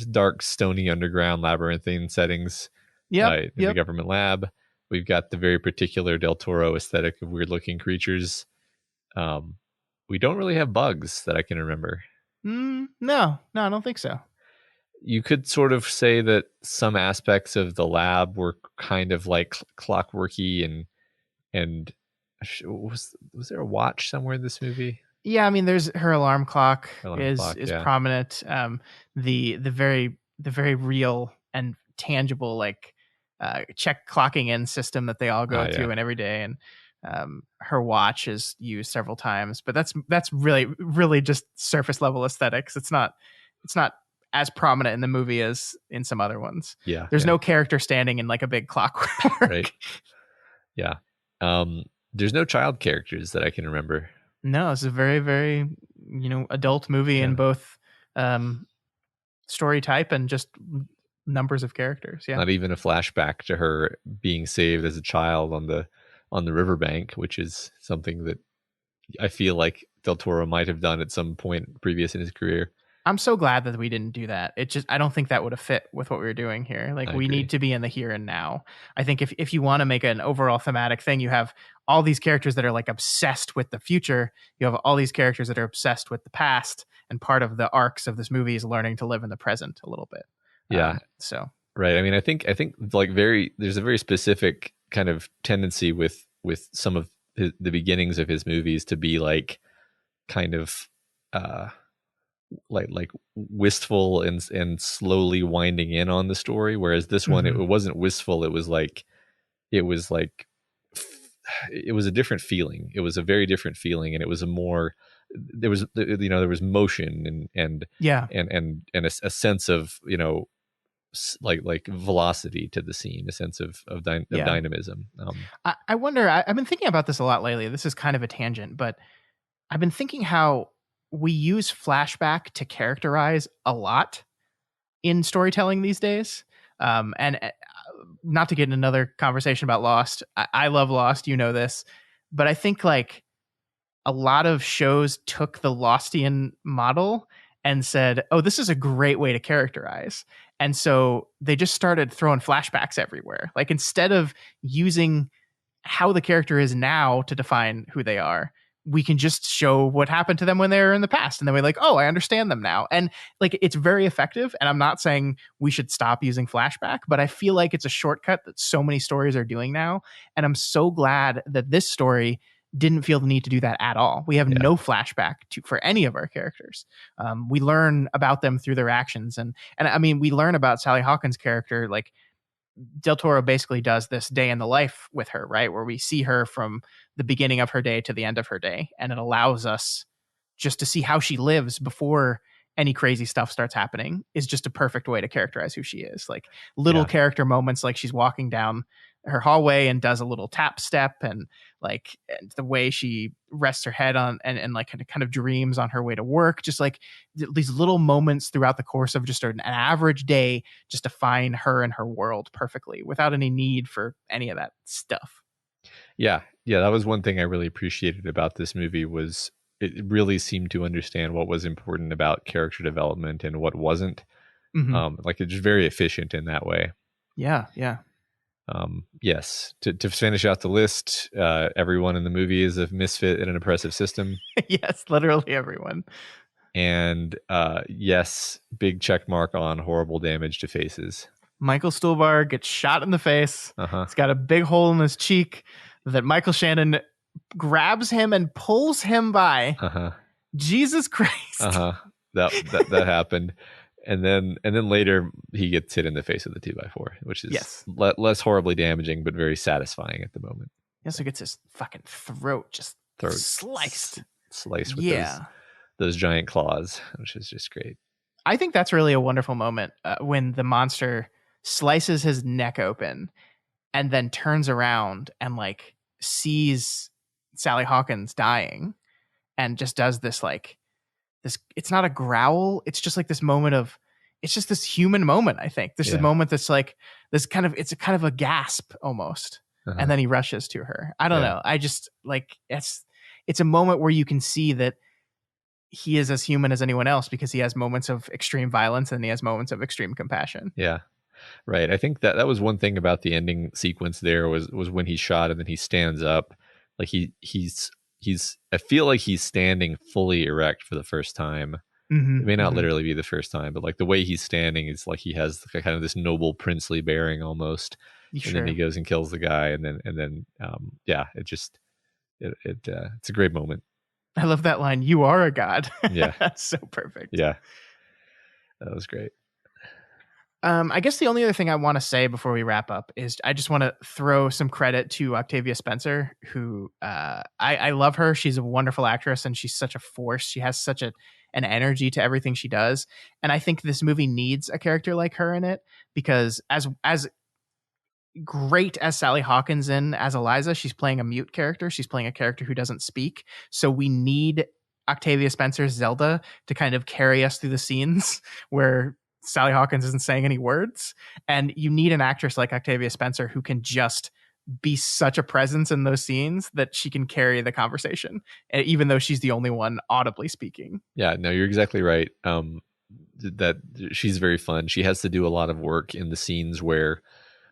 dark, stony, underground, labyrinthine settings. In the government lab. We've got the very particular Del Toro aesthetic of weird looking creatures. We don't really have bugs that I can remember. No, I don't think so. You could sort of say that some aspects of the lab were kind of like clockworky, and was there a watch somewhere in this movie? Yeah, I mean, there's her alarm clock Alarm is clock, yeah. prominent. The very real and tangible like check clocking in system that they all go Yeah. through and every day, and her watch is used several times. But that's really just surface level aesthetics. It's not as prominent in the movie as in some other ones. Yeah. There's yeah. no character standing in like a big clockwork. Right. Yeah. There's no child characters that I can remember. No, it's a very, very, adult movie in Yeah. both story type and just numbers of characters. Yeah. Not even a flashback to her being saved as a child on the riverbank, which is something that I feel like Del Toro might have done at some point previous in his career. I'm so glad that we didn't do that. I don't think that would have fit with what we were doing here. Like, I we agree. need to be in the here and now. I think if you want to make an overall thematic thing, you have all these characters that are like obsessed with the future. You have all these characters that are obsessed with the past. And part of the arcs of this movie is learning to live in the present a little bit. Yeah. So. Right. I mean, I think like there's a very specific kind of tendency with some of the beginnings of his movies to be like kind of like wistful and slowly winding in on the story, whereas this one it wasn't wistful. It was a different feeling. It was a very different feeling, and it was there was motion and a sense of like velocity to the scene, a sense of dynamism. I wonder, I've been thinking about this a lot lately. This is kind of a tangent, but I've been thinking how we use flashback to characterize a lot in storytelling these days. And not to get in another conversation about Lost. I love Lost, you know this, but I think like a lot of shows took the Lostian model and said, oh, this is a great way to characterize. And so they just started throwing flashbacks everywhere. Like, instead of using how the character is now to define who they are, we can just show what happened to them when they were in the past. And then we're like, oh, I understand them now. And like, it's very effective. And I'm not saying we should stop using flashback, but I feel like it's a shortcut that so many stories are doing now. And I'm so glad that this story didn't feel the need to do that at all. We have no flashback for any of our characters. We learn about them through their actions. And I mean, we learn about Sally Hawkins' character, like, Del Toro basically does this day in the life with her, right? Where we see her from the beginning of her day to the end of her day. And it allows us just to see how she lives before any crazy stuff starts happening. Is just a perfect way to characterize who she is. Like, little character moments, like she's walking down her hallway and does a little tap step, and like the way she rests her head on and like kind of dreams on her way to work, just like these little moments throughout the course of just an average day, just define her and her world perfectly without any need for any of that stuff. Yeah, that was one thing I really appreciated about this movie, was it really seemed to understand what was important about character development and what wasn't. Like, it's very efficient in that way. Yeah. Yes. To finish out the list, everyone in the movie is a misfit in an oppressive system. Yes, literally everyone. And yes, big check mark on horrible damage to faces. Michael Stuhlbarg gets shot in the face. Uh-huh. He's got a big hole in his cheek that Michael Shannon grabs him and pulls him by. Uh-huh. Jesus Christ. Uh-huh. That happened. And then later he gets hit in the face with a 2x4, which is less horribly damaging, but very satisfying at the moment. He also gets his fucking throat sliced with those giant claws, which is just great. I think that's really a wonderful moment when the monster slices his neck open and then turns around and like sees Sally Hawkins dying and just does this like this. It's not a growl. It's just like this moment of, it's just this human moment. I think this is a moment that's like this kind of, it's a kind of a gasp almost. And then he rushes to her. I don't know. I just like, it's a moment where you can see that he is as human as anyone else, because he has moments of extreme violence and he has moments of extreme compassion. Yeah. Right. I think that was one thing about the ending sequence there was when he's shot and then he stands up. Like he's I feel like he's standing fully erect for the first time. It may not literally be the first time, but like the way he's standing is like he has kind of this noble princely bearing almost. And then he goes and kills the guy, and then it's a great moment. I love that line. You are a god. Yeah. That's so perfect. Yeah. That was great. I guess the only other thing I want to say before we wrap up is I just want to throw some credit to Octavia Spencer, who I love her. She's a wonderful actress and she's such a force. She has such an energy to everything she does. And I think this movie needs a character like her in it, because as great as Sally Hawkins in as Eliza, she's playing a mute character. She's playing a character who doesn't speak. So we need Octavia Spencer's Zelda to kind of carry us through the scenes where Sally Hawkins isn't saying any words. And you need an actress like Octavia Spencer who can just be such a presence in those scenes that she can carry the conversation, even though she's the only one audibly speaking. Yeah, no, you're exactly right. That she's very fun. She has to do a lot of work in the scenes where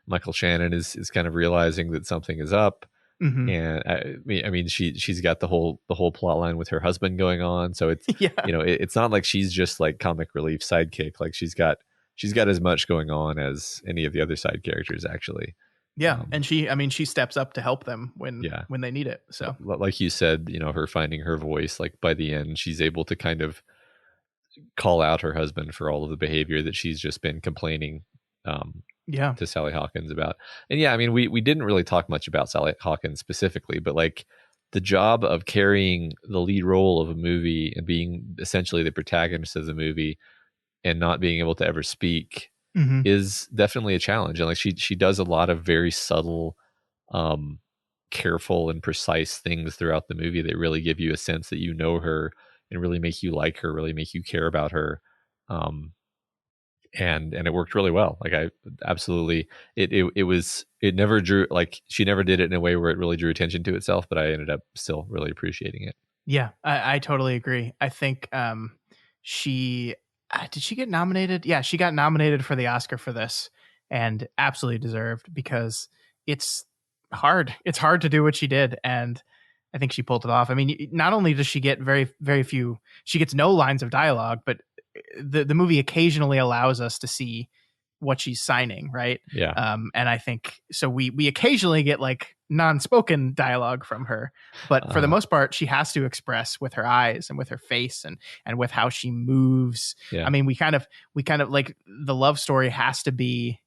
Michael Shannon is kind of realizing that something is up. Mm-hmm. And I mean, she's got the whole plot line with her husband going on. So it's, Yeah. It's not like she's just like comic relief sidekick. Like she's got as much going on as any of the other side characters, actually. Yeah. And she steps up to help them when they need it. So like you said, her finding her voice, like by the end, she's able to kind of call out her husband for all of the behavior that she's just been complaining to Sally Hawkins about. And yeah, I mean, we didn't really talk much about Sally Hawkins specifically, but like the job of carrying the lead role of a movie and being essentially the protagonist of the movie and not being able to ever speak is definitely a challenge. And like she does a lot of very subtle, careful and precise things throughout the movie that really give you a sense that you know her and really make you like her, really make you care about her. And it worked really well. Like I absolutely, it never drew, like she never did it in a way where it really drew attention to itself, but I ended up still really appreciating it. Yeah, I totally agree. I think she did she get nominated? Yeah, she got nominated for the Oscar for this and absolutely deserved, because it's hard. It's hard to do what she did. And I think she pulled it off. I mean, not only does she get very, very few, she gets no lines of dialogue, but the movie occasionally allows us to see what she's signing, right? Yeah. And I think so we occasionally get like non-spoken dialogue from her, but for the most part she has to express with her eyes and with her face and with how she moves. Yeah. I mean, we kind of like the love story has to be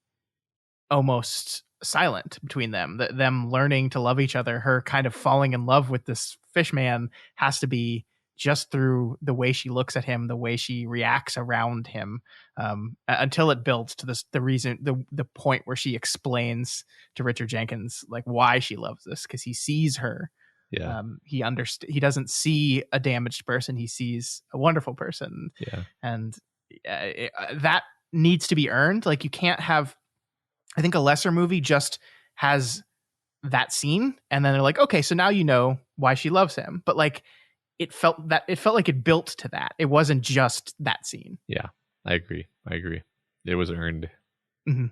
almost silent between them, them learning to love each other. Her kind of falling in love with this fish man has to be just through the way she looks at him, the way she reacts around him, until it builds to the point where she explains to Richard Jenkins like why she loves this, because he sees her. Yeah. He doesn't see a damaged person. He sees a wonderful person. Yeah. And that needs to be earned. Like you can't have, I think a lesser movie just has that scene and then they're like, okay, so now you know why she loves him. But like, it felt like it built to that. It wasn't just that scene. Yeah, I agree. It was earned. Mm-hmm.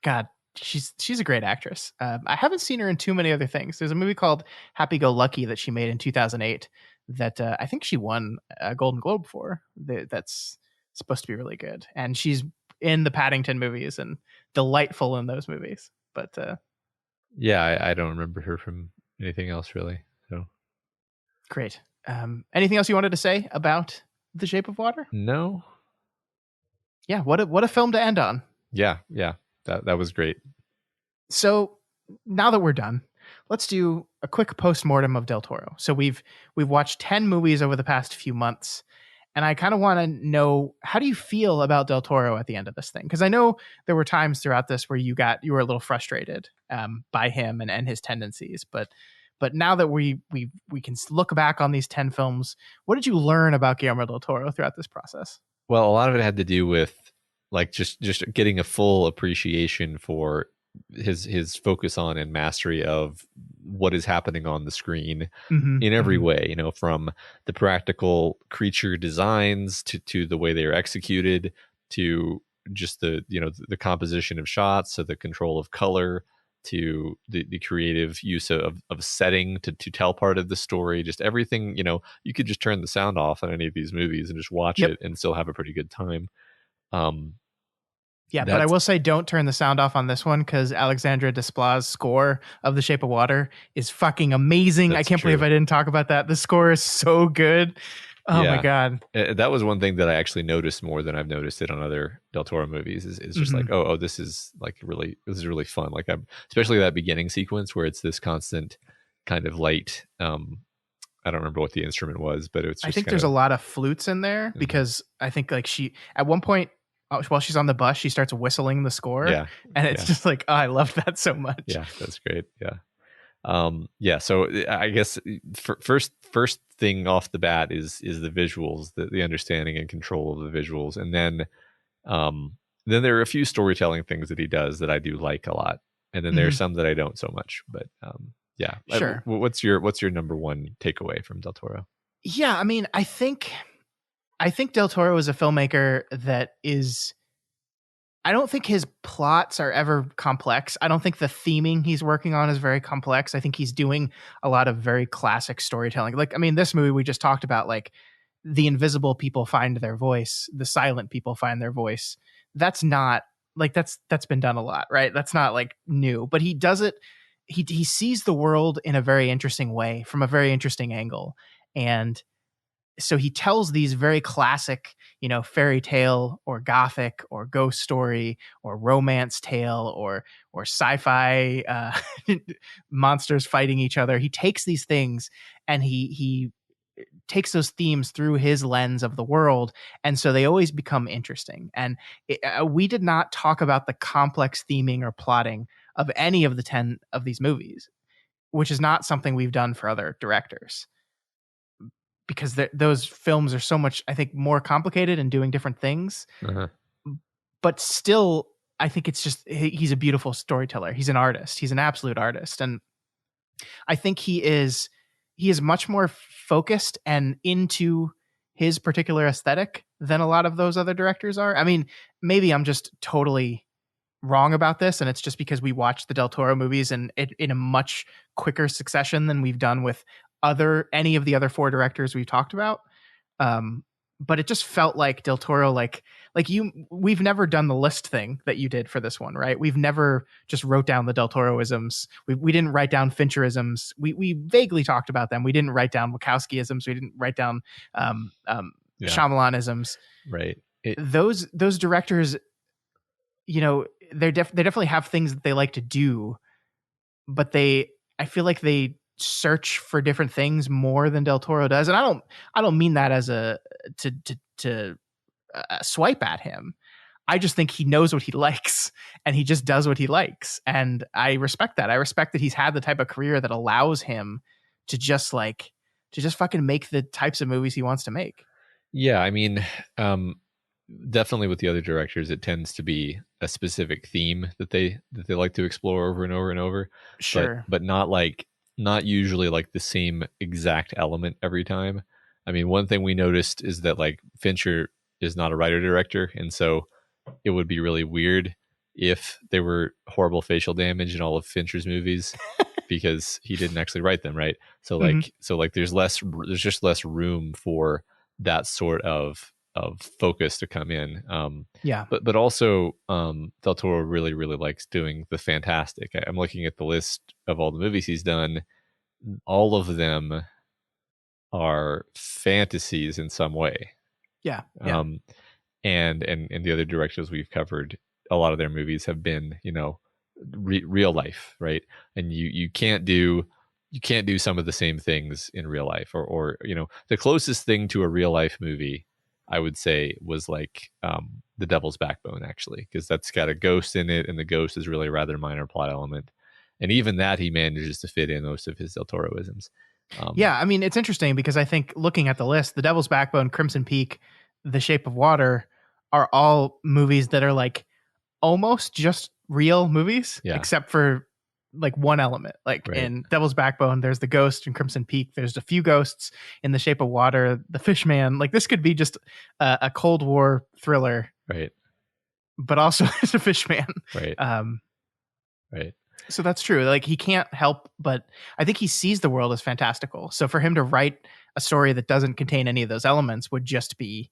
God, she's a great actress. I haven't seen her in too many other things. There's a movie called Happy Go Lucky that she made in 2008 that I think she won a Golden Globe for. That's supposed to be really good. And she's in the Paddington movies and delightful in those movies. But yeah, I don't remember her from anything else really. So great. Anything else you wanted to say about The Shape of Water? No. Yeah, what a film to end on. Yeah, that was great. So now that we're done, let's do a quick post-mortem of Del Toro. So we've watched 10 movies over the past few months, and I kind of want to know, how do you feel about Del Toro at the end of this thing? Because I know there were times throughout this where you were a little frustrated by him and his tendencies, but now that we can look back on these 10 films, what did you learn about Guillermo Del Toro throughout this process? Well, a lot of it had to do with like just getting a full appreciation for his focus on and mastery of what is happening on the screen in every way, from the practical creature designs to the way they are executed, to just the composition of shots, so the control of color, to the creative use of setting to tell part of the story, just everything. You could just turn the sound off on any of these movies and just watch it and still have a pretty good time. Yeah, but I will say don't turn the sound off on this one because Alexandre Desplat's score of The Shape of Water is fucking amazing. I can't believe I didn't talk about that. The score is so good. Oh my God. That was one thing that I actually noticed more than I've noticed it on other Del Toro movies is just like, oh, this is really fun. Like especially that beginning sequence where it's this constant kind of light. I don't remember what the instrument was, but it's just I think there's a lot of flutes in there because I think like she at one point while she's on the bus, she starts whistling the score. Yeah. And it's just like, oh, I loved that so much. Yeah, that's great. Yeah. So I guess first thing off the bat is the visuals, the understanding and control of the visuals. And then there are a few storytelling things that he does that I do like a lot. And then there are some that I don't so much, but yeah. Sure. What's your number one takeaway from Del Toro? Yeah, I mean, I think Del Toro is a filmmaker that is, I don't think his plots are ever complex. I don't think the theming he's working on is very complex. I think he's doing a lot of very classic storytelling. Like, I mean, this movie we just talked about, like the invisible people find their voice, the silent people find their voice. That's not like that's been done a lot, right? That's not like new, but he does it. He sees the world in a very interesting way from a very interesting angle. And so he tells these very classic, fairy tale or gothic or ghost story or romance tale or sci-fi monsters fighting each other. He takes these things and he takes those themes through his lens of the world. And so they always become interesting. And we did not talk about the complex theming or plotting of any of the 10 of these movies, which is not something we've done for other directors. Because those films are so much, I think, more complicated and doing different things. But still, I think it's just, he's a beautiful storyteller. He's an artist. He's an absolute artist. And I think he is much more focused and into his particular aesthetic than a lot of those other directors are. I mean, maybe I'm just totally wrong about this, and it's just because we watched the Del Toro movies in a much quicker succession than we've done with any of the other 4 directors we've talked about. But it just felt like Del Toro, we've never done the list thing that you did for this one, right? We've never just wrote down the Del Toro-isms. We didn't write down Fincher-isms. We vaguely talked about them. We didn't write down Wachowski-isms. We didn't write down Shyamalan-isms. Right. Those directors, they definitely have things that they like to do, but I feel like they search for different things more than Del Toro does. And I don't mean that as to swipe at him. I just think he knows what he likes and he just does what he likes. And I respect that. I respect that he's had the type of career that allows him to just fucking make the types of movies he wants to make. Yeah. I mean, definitely with the other directors, it tends to be a specific theme that they like to explore over and over and over. Sure. But not usually like the same exact element every time. I mean, one thing we noticed is that like Fincher is not a writer director, and so it would be really weird if there were horrible facial damage in all of Fincher's movies because he didn't actually write them, right? So there's just less room for that sort of focus to come in. But also Del Toro really, really likes doing the fantastic. I'm looking at the list of all the movies he's done. All of them are fantasies in some way. Yeah. And the other directors we've covered, a lot of their movies have been, real life, right? And you can't do some of the same things in real life, or the closest thing to a real life movie I would say was like The Devil's Backbone, actually, because that's got a ghost in it, and the ghost is really a rather minor plot element. And even that he manages to fit in most of his Del Toro-isms. Yeah, I mean, it's interesting because I think looking at the list, The Devil's Backbone, Crimson Peak, The Shape of Water are all movies that are like almost just real movies, except for like one element. Like in Devil's Backbone, there's the ghost. In Crimson Peak, there's a few ghosts. In The Shape of Water, the fish man. Like this could be just a Cold War thriller, right? But also it's a fish man, right? Right. So that's true. Like he can't help, but I think he sees the world as fantastical. So for him to write a story that doesn't contain any of those elements would just be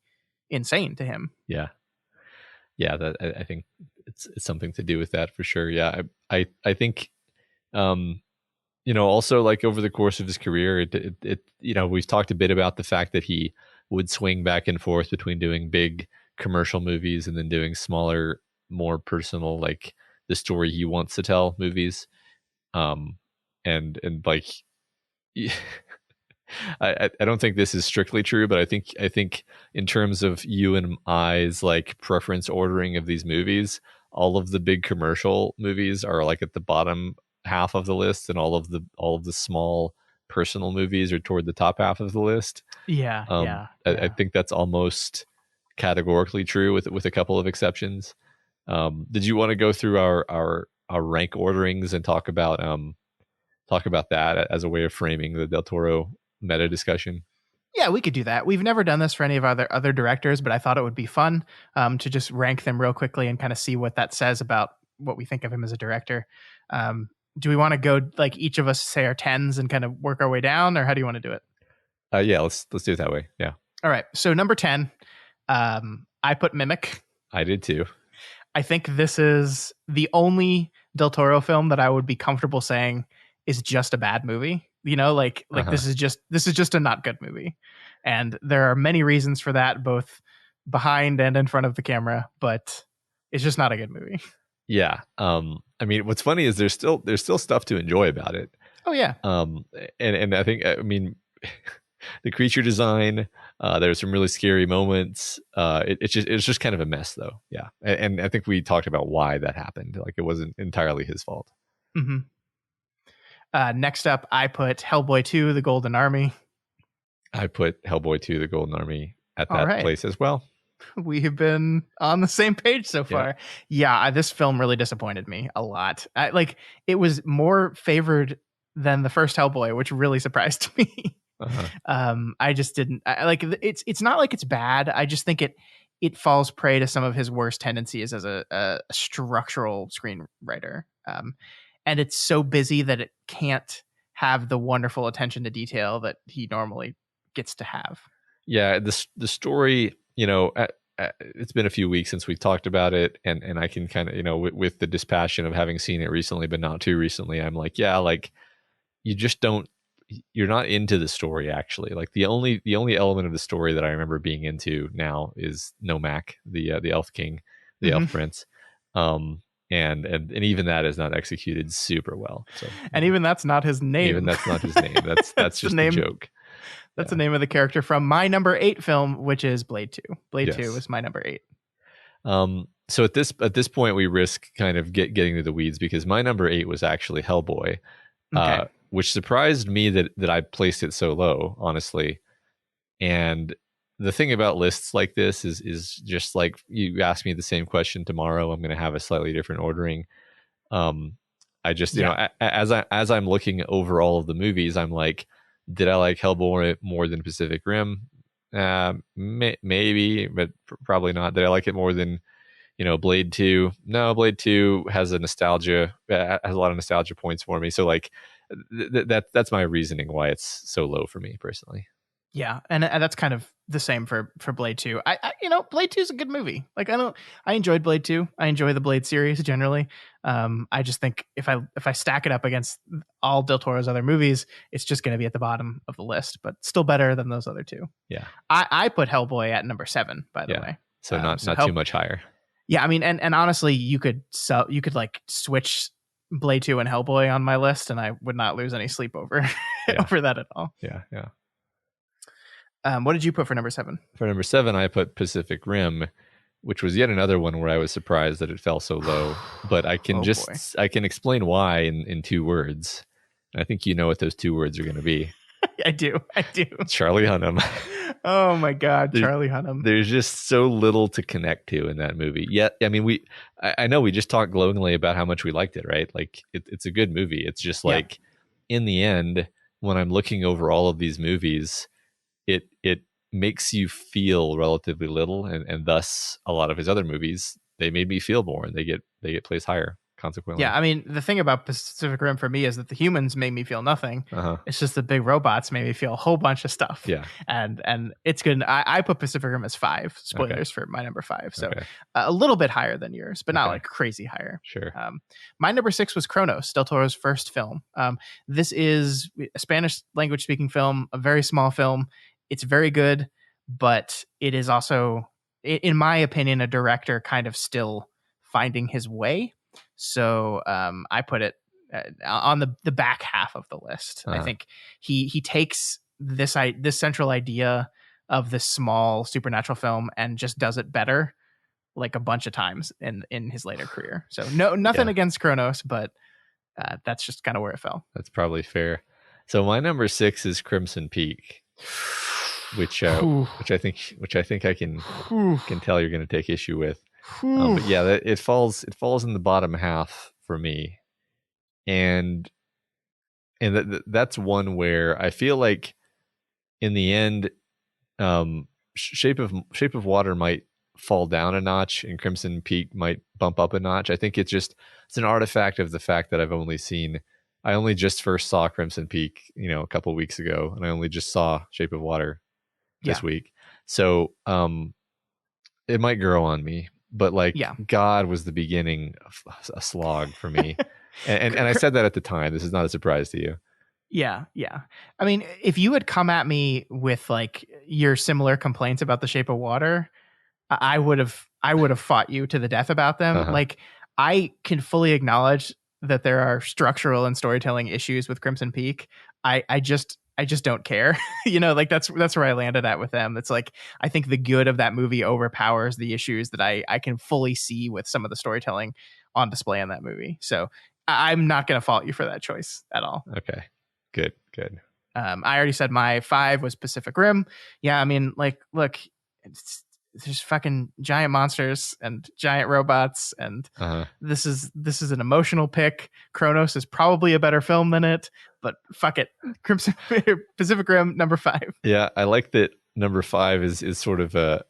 insane to him. Yeah. Yeah, that I think it's something to do with that for sure. Yeah, I think also like over the course of his career, it we've talked a bit about the fact that he would swing back and forth between doing big commercial movies and then doing smaller, more personal, like the story he wants to tell movies. And like, I don't think this is strictly true, but I think in terms of you and I's like preference ordering of these movies, all of the big commercial movies are like at the bottom half of the list, and all of the small personal movies are toward the top half of the list. Yeah, I think that's almost categorically true with a couple of exceptions. Did you want to go through our rank orderings and talk about that as a way of framing the Del Toro meta discussion? Yeah, we could do that. We've never done this for any of our other directors, but I thought it would be fun to just rank them real quickly and kind of see what that says about what we think of him as a director. Do we want to go like each of us say our 10s and kind of work our way down, or how do you want to do it? Yeah, let's do it that way. Yeah. All right. So number 10, I put Mimic. I did too. I think this is the only Del Toro film that I would be comfortable saying is just a bad movie. Like this is just a not good movie. And there are many reasons for that, both behind and in front of the camera, but it's just not a good movie. Yeah. I mean, what's funny is there's still stuff to enjoy about it. Oh yeah. And I think, I mean, the creature design, there's some really scary moments. It's just kind of a mess though. Yeah. And I think we talked about why that happened. Like it wasn't entirely his fault. Mm-hmm. Next up, I put Hellboy 2, The Golden Army. I put Hellboy 2, The Golden Army at that place as well. We have been on the same page so far. Yeah, this film really disappointed me a lot. It was more favored than the first Hellboy, which really surprised me. I just didn't it's not like it's bad. I just think it falls prey to some of his worst tendencies as a structural screenwriter. And it's so busy that it can't have the wonderful attention to detail that he normally gets to have. Yeah, the story, it's been a few weeks since we talked about it, and I can kind of, with the dispassion of having seen it recently, but not too recently, I'm like, yeah, like you're not into the story actually. Like the only element of the story that I remember being into now is Nomak, the Elf King, the Elf Prince. And even that is not executed super well. So, and even that's not his name. Even that's not his name. That's just a joke. That's the name of the character from my number 8 film, which is Blade 2. Blade 2 is my number 8. So at this point, we risk kind of getting to the weeds because my number 8 was actually Hellboy, which surprised me that I placed it so low, honestly. And the thing about lists like this is just like you ask me the same question tomorrow, I'm going to have a slightly different ordering. I just, as I'm looking over all of the movies, I'm like, did I like Hellboy more than Pacific Rim? Maybe, but probably not. Did I like it more than, Blade 2? No, Blade 2 has a lot of nostalgia points for me. So like that's my reasoning why it's so low for me personally. Yeah, and that's kind of the same for Blade 2. I Blade 2 is a good movie. Like I enjoyed Blade 2. I enjoy the Blade series generally. I just think if I stack it up against all Del Toro's other movies, it's just going to be at the bottom of the list, but still better than those other two. Yeah. I put Hellboy at number 7, by the way. So not too much higher. Yeah, I mean, and honestly, you could like switch Blade 2 and Hellboy on my list, and I would not lose any sleep over over that at all. Yeah. What did you put for number 7? For number 7, I put Pacific Rim, which was yet another one where I was surprised that it fell so low. But I can I can explain why in 2 words. And I think you know what those 2 words are going to be. I do. Charlie Hunnam. Oh my God, Charlie Hunnam. There's just so little to connect to in that movie. Yet, I mean, I know we just talked glowingly about how much we liked it, right? Like it's a good movie. It's just like in the end, when I'm looking over all of these movies, it makes you feel relatively little, and thus a lot of his other movies, they made me feel more, and they get placed higher consequently. Yeah, I mean, the thing about Pacific Rim for me is that the humans made me feel nothing. It's just the big robots made me feel a whole bunch of stuff. Yeah. And it's good. I put Pacific Rim as 5. Spoilers for my number 5. So a little bit higher than yours, but not like crazy higher. Sure. My number 6 was Kronos, Del Toro's first film. This is a Spanish language speaking film, a very small film. It's very good, but it is also, in my opinion, a director kind of still finding his way. So I put it on the back half of the list. I think he takes this central idea of this small supernatural film and just does it better, like a bunch of times in his later career. So nothing against Kronos, but that's just kind of where it fell. That's probably fair. So my number 6 is Crimson Peak, which I think I can tell you're going to take issue with. But yeah, it falls in the bottom half for me, and that's one where I feel like in the end, Shape of Water might fall down a notch, and Crimson Peak might bump up a notch. I think it's an artifact of the fact that I only just first saw Crimson Peak, a couple of weeks ago, and I only just saw Shape of Water this week, so it might grow on me. But God was the beginning of a slog for me. and I said that at the time. This is not a surprise to you. Yeah. I mean, if you had come at me with like your similar complaints about The Shape of Water, I would have fought you to the death about them. Like, I can fully acknowledge that there are structural and storytelling issues with Crimson Peak. I just don't care. Like that's where I landed at with them. It's like, I think the good of that movie overpowers the issues that I can fully see with some of the storytelling on display in that movie. So I'm not going to fault you for that choice at all. Okay, good. I already said my 5 was Pacific Rim. Yeah. I mean, like, look, there's fucking giant monsters and giant robots, and this is an emotional pick. Kronos is probably a better film than it, but fuck it. Pacific Rim, number 5. Yeah, I like that number 5 is sort of a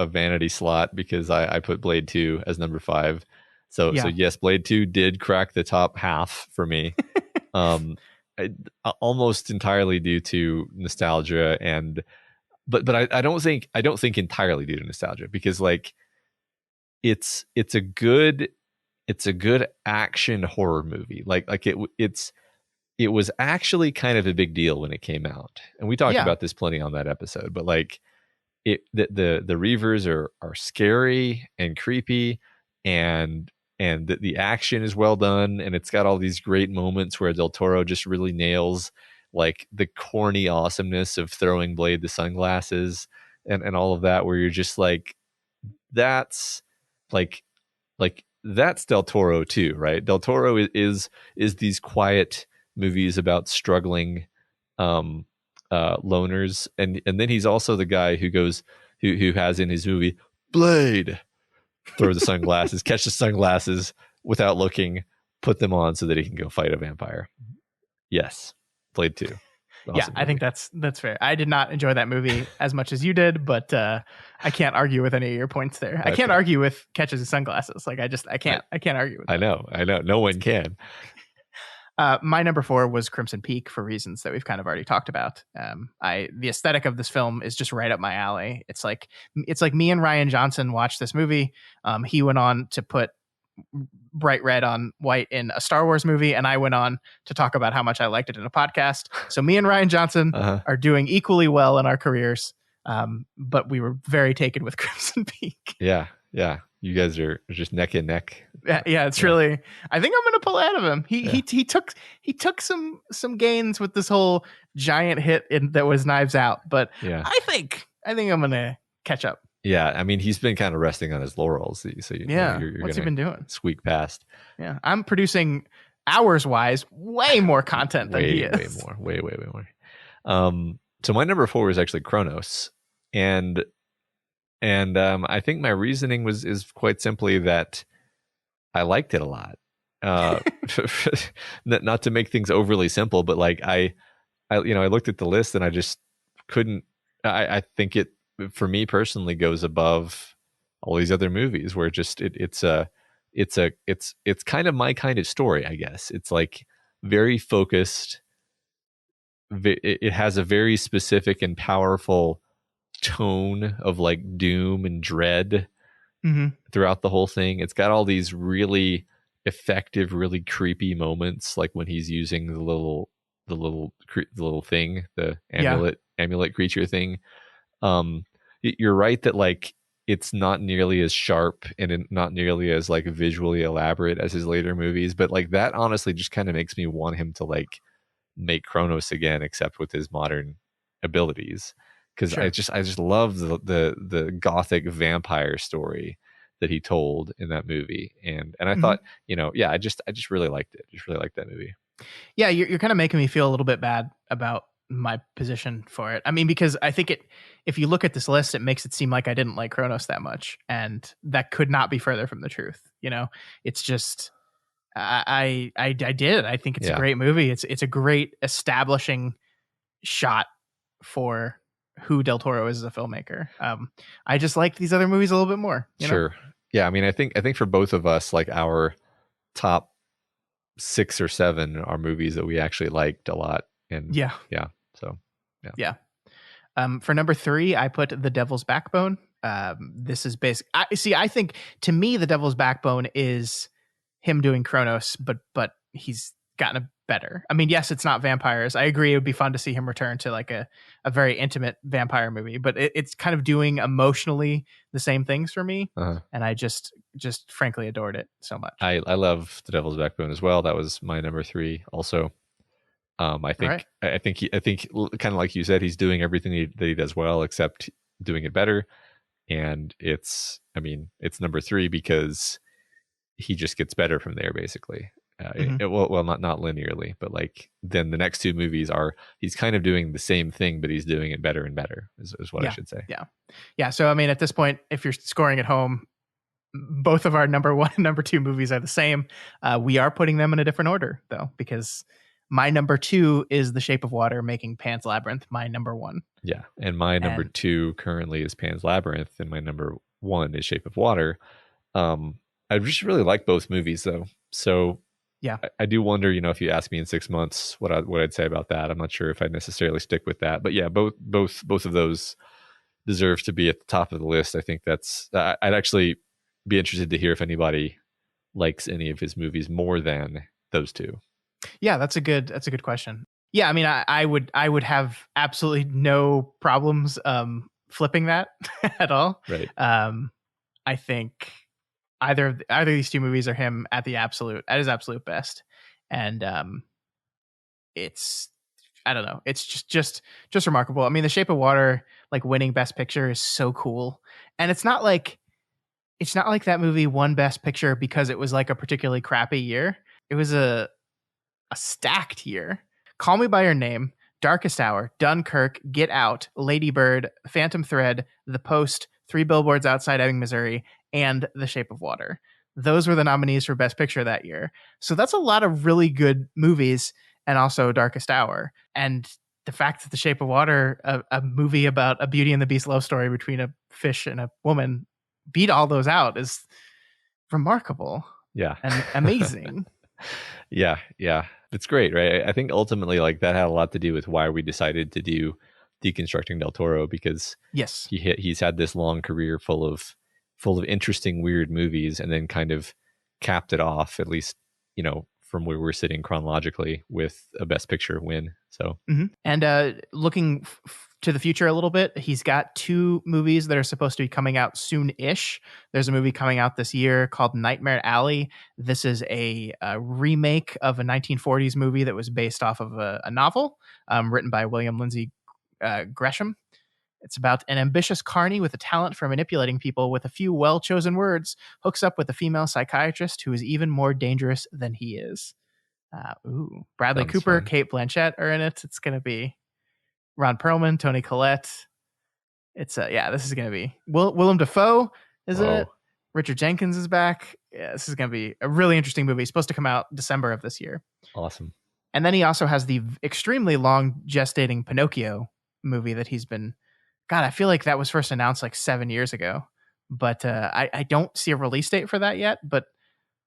vanity slot, because I put Blade 2 as number 5. So yes, Blade 2 did crack the top half for me. Almost entirely due to nostalgia, but I don't think entirely due to nostalgia, because like it's a good action horror movie. Like it was actually kind of a big deal when it came out, and we talked about this plenty on that episode. But like the Reavers are scary and creepy, and the action is well done, and it's got all these great moments where Del Toro just really nails like the corny awesomeness of throwing Blade the sunglasses and all of that, where you're just like, that's that's Del Toro too, right? Del Toro is these quiet movies about struggling loners, and then he's also the guy who has in his movie Blade, throw the sunglasses, catch the sunglasses without looking, put them on so that he can go fight a vampire. Yes, Blade 2. Awesome I think that's fair. I did not enjoy that movie as much as you did, but I can't argue with any of your points there. I can't argue with catches the sunglasses. Like I can't argue with that. I know. No one can. My number 4 was Crimson Peak for reasons that we've kind of already talked about. The aesthetic of this film is just right up my alley. It's like me and Ryan Johnson watched this movie. He went on to put bright red on white in a Star Wars movie, and I went on to talk about how much I liked it in a podcast. So me and Ryan Johnson are doing equally well in our careers, but we were very taken with Crimson Peak. Yeah. You guys are just neck and neck. Yeah, it's really. I think I'm going to pull out of him. He took some gains with this whole giant hit that was Knives Out, but I think I'm going to catch up. Yeah, I mean, he's been kind of resting on his laurels. So you're what's he been doing? Squeak past. Yeah, I'm producing hours-wise way more content than he is. Way more. So my number 4 is actually Kronos, and I think my reasoning is quite simply that I liked it a lot. Not to make things overly simple, but like I looked at the list and I just couldn't. I think it, for me personally, goes above all these other movies where just it's it's kind of my kind of story, I guess. It's like very focused. It has a very specific and powerful tone of like doom and dread throughout the whole thing. It's got all these really effective, really creepy moments, like when he's using the little thing, the amulet creature thing. You're right that like it's not nearly as sharp and not nearly as like visually elaborate as his later movies, but like that honestly just kind of makes me want him to like make Kronos again, except with his modern abilities. Because I just love the gothic vampire story that he told in that movie, and I thought, I just really liked it. Just really liked that movie. Yeah, you're kind of making me feel a little bit bad about my position for it. I mean, because I think if you look at this list, it makes it seem like I didn't like Kronos that much, and that could not be further from the truth. It's just I did. I think it's a great movie. It's a great establishing shot for who Del Toro is as a filmmaker. I just like these other movies a little bit more. Sure. Yeah. I mean, I think for both of us, like our top 6 or 7 are movies that we actually liked a lot. And so. For number 3, I put The Devil's Backbone. This is basic. I think to me, The Devil's Backbone is him doing Kronos, but he's gotten a better. I mean, yes, it's not vampires. I agree. It would be fun to see him return to like a very intimate vampire movie, but it's kind of doing emotionally the same things for me. And I just frankly adored it so much. I love The Devil's Backbone as well. That was my number 3 also. I think kind of like you said, he's doing everything that he does well, except doing it better. And it's number 3 because he just gets better from there, basically. Well, not linearly, but like then the next 2 movies he's kind of doing the same thing, but he's doing it better and better is what I should say. Yeah. So I mean, at this point, if you're scoring at home, both of our number 1 and number 2 movies are the same. We are putting them in a different order though, because my number 2 is The Shape of Water, making Pan's Labyrinth my number 1. Yeah, and my number 2 currently is Pan's Labyrinth, and my number 1 is Shape of Water. I just really like both movies though, so. Yeah, I do wonder, if you ask me in 6 months what I'd say about that. I'm not sure if I'd necessarily stick with that. But yeah, both of those deserve to be at the top of the list. I think that's. I'd actually be interested to hear if anybody likes any of his movies more than those 2. Yeah, that's a good question. Yeah, I mean, I would have absolutely no problems flipping that at all. Right. I think. Either of these 2 movies are him at his absolute best, and it's I don't know, it's just remarkable. I mean, The Shape of Water, like winning Best Picture, is so cool, and it's not like that movie won Best Picture because it was like a particularly crappy year. It was a stacked year. Call Me by Your Name, Darkest Hour, Dunkirk, Get Out, Lady Bird, Phantom Thread, The Post, 3 Billboards Outside Ebbing, Missouri, and The Shape of Water. Those were the nominees for Best Picture that year. So that's a lot of really good movies, and also Darkest Hour. And the fact that The Shape of Water, a movie about a Beauty and the Beast love story between a fish and a woman, beat all those out is remarkable. Yeah. And amazing. Yeah. It's great, right? I think ultimately like that had a lot to do with why we decided to do Deconstructing Del Toro, because he's had this long career full of interesting, weird movies, and then kind of capped it off, at least, from where we're sitting chronologically, with a Best Picture win. So, and looking to the future a little bit, he's got 2 movies that are supposed to be coming out soon-ish. There's a movie coming out this year called Nightmare Alley. This is a remake of a 1940s movie that was based off of a novel written by William Lindsay Gresham. It's about an ambitious carny with a talent for manipulating people with a few well-chosen words, hooks up with a female psychiatrist who is even more dangerous than he is. Bradley Sounds Cooper, fun. Cate Blanchett are in it. It's going to be Ron Perlman, Toni Collette. This is going to be Willem Dafoe is in it. Richard Jenkins is back. Yeah, this is going to be a really interesting movie. It's supposed to come out December of this year. Awesome. And then he also has the extremely long gestating Pinocchio movie that he's been. God, I feel like that was first announced like 7 years ago, but I don't see a release date for that yet. But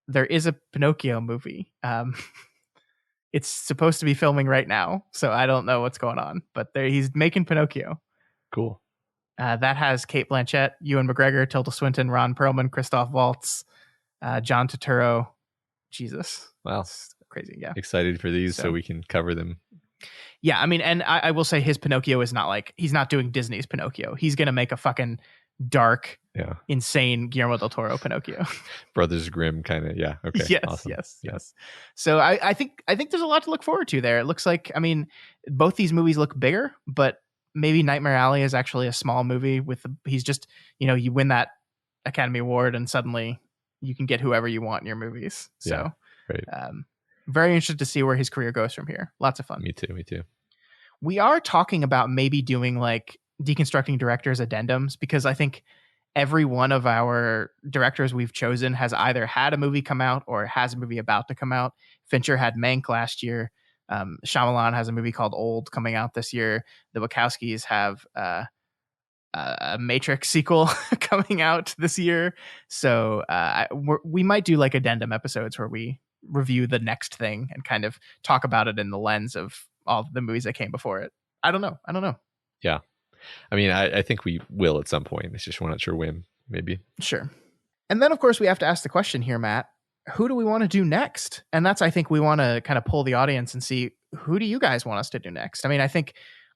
there is a Pinocchio movie. It's supposed to be filming right now, so I don't know what's going on, but he's making Pinocchio. Cool. That has Cate Blanchett, Ewan McGregor, Tilda Swinton, Ron Perlman, Christoph Waltz, John Turturro. Jesus. Wow. It's crazy. Yeah. Excited for these so we can cover them. Yeah. I mean, and I will say his Pinocchio is not like, he's not doing Disney's Pinocchio. He's going to make a fucking dark, insane Guillermo Del Toro Pinocchio. Brothers Grimm kind of. Yeah. Okay. Yes. Awesome. Yes. So I think there's a lot to look forward to there. It looks like, I mean, both these movies look bigger, but maybe Nightmare Alley is actually a small movie he's just, you win that Academy Award and suddenly you can get whoever you want in your movies. So right. Very interested to see where his career goes from here. Lots of fun. Me too. We are talking about maybe doing like deconstructing directors addendums, because I think every one of our directors we've chosen has either had a movie come out or has a movie about to come out. Fincher had Mank last year. Shyamalan has a movie called Old coming out this year. The Wachowskis have a Matrix sequel coming out this year. So we might do like addendum episodes where we review the next thing and kind of talk about it in the lens of all the movies that came before it. I don't know. Yeah. I mean, I think we will at some point. It's just we're not sure when, maybe. Sure. And then, of course, we have to ask the question here, Matt. Who do we want to do next? And that's, I think we want to kind of pull the audience and see, who do you guys want us to do next? I mean, I think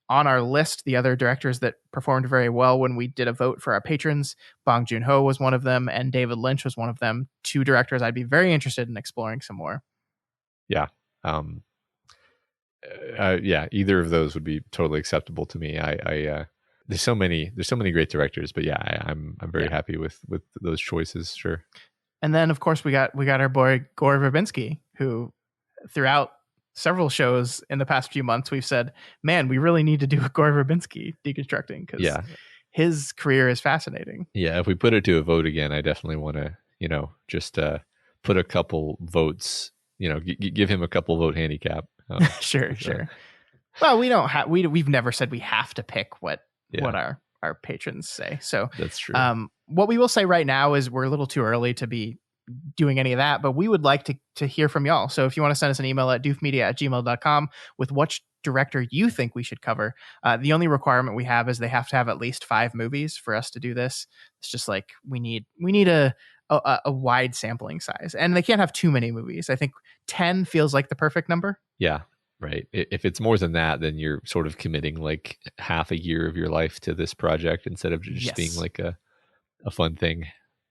on our list, the other directors that performed very well when we did a vote for our patrons, Bong Joon-ho was one of them, and David Lynch was one of them. Two directors I'd be very interested in exploring some more. Yeah. Either of those would be totally acceptable to me. There's so many great directors, but I'm very happy with those choices. Sure. And then of course we got our boy Gore Verbinski, who throughout several shows in the past few months we've said, man, we really need to do a Gore Verbinski deconstructing, because his career is fascinating. Yeah, if we put it to a vote again, I definitely want to just put a couple votes. Give him a couple vote handicap. Sure. Well, we've never said we have to pick what our patrons say. So that's true. What we will say right now is we're a little too early to be doing any of that, but we would like to hear from y'all. So if you want to send us an email at doofmedia@gmail.com with which director you think we should cover, the only requirement we have is they have to have at least 5 movies for us to do this. It's just like we need a wide sampling size, and they can't have too many movies. I think 10 feels like the perfect number. Yeah. Right. If it's more than that, then you're sort of committing like half a year of your life to this project instead of just being like a fun thing.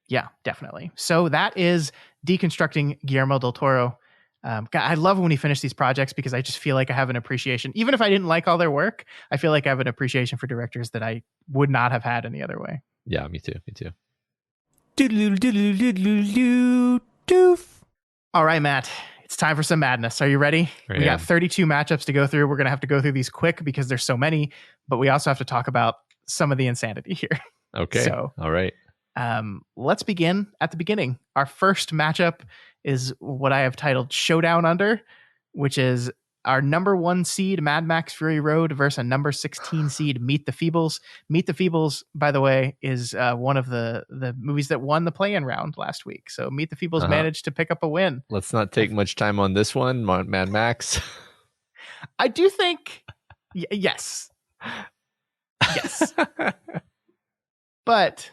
Yeah, definitely. So that is Deconstructing Guillermo Del Toro. I love when he finishes these projects, because I just feel like I have an appreciation. Even if I didn't like all their work, I feel like I have an appreciation for directors that I would not have had any other way. Yeah, me too. Doof. All right, Matt. It's time for some madness. Are you ready? We got 32 matchups to go through. We're going to have to go through these quick because there's so many, but we also have to talk about some of the insanity here. Okay. So, all right. Let's begin at the beginning. Our first matchup is what I have titled Showdown Under, which is our number 1 seed Mad Max Fury Road versus a number 16 seed Meet the Feebles. Meet the Feebles, by the way, is one of the movies that won the play-in round last week. So Meet the Feebles managed to pick up a win. Let's not take much time on this one, Mad Max. I do think, yes. But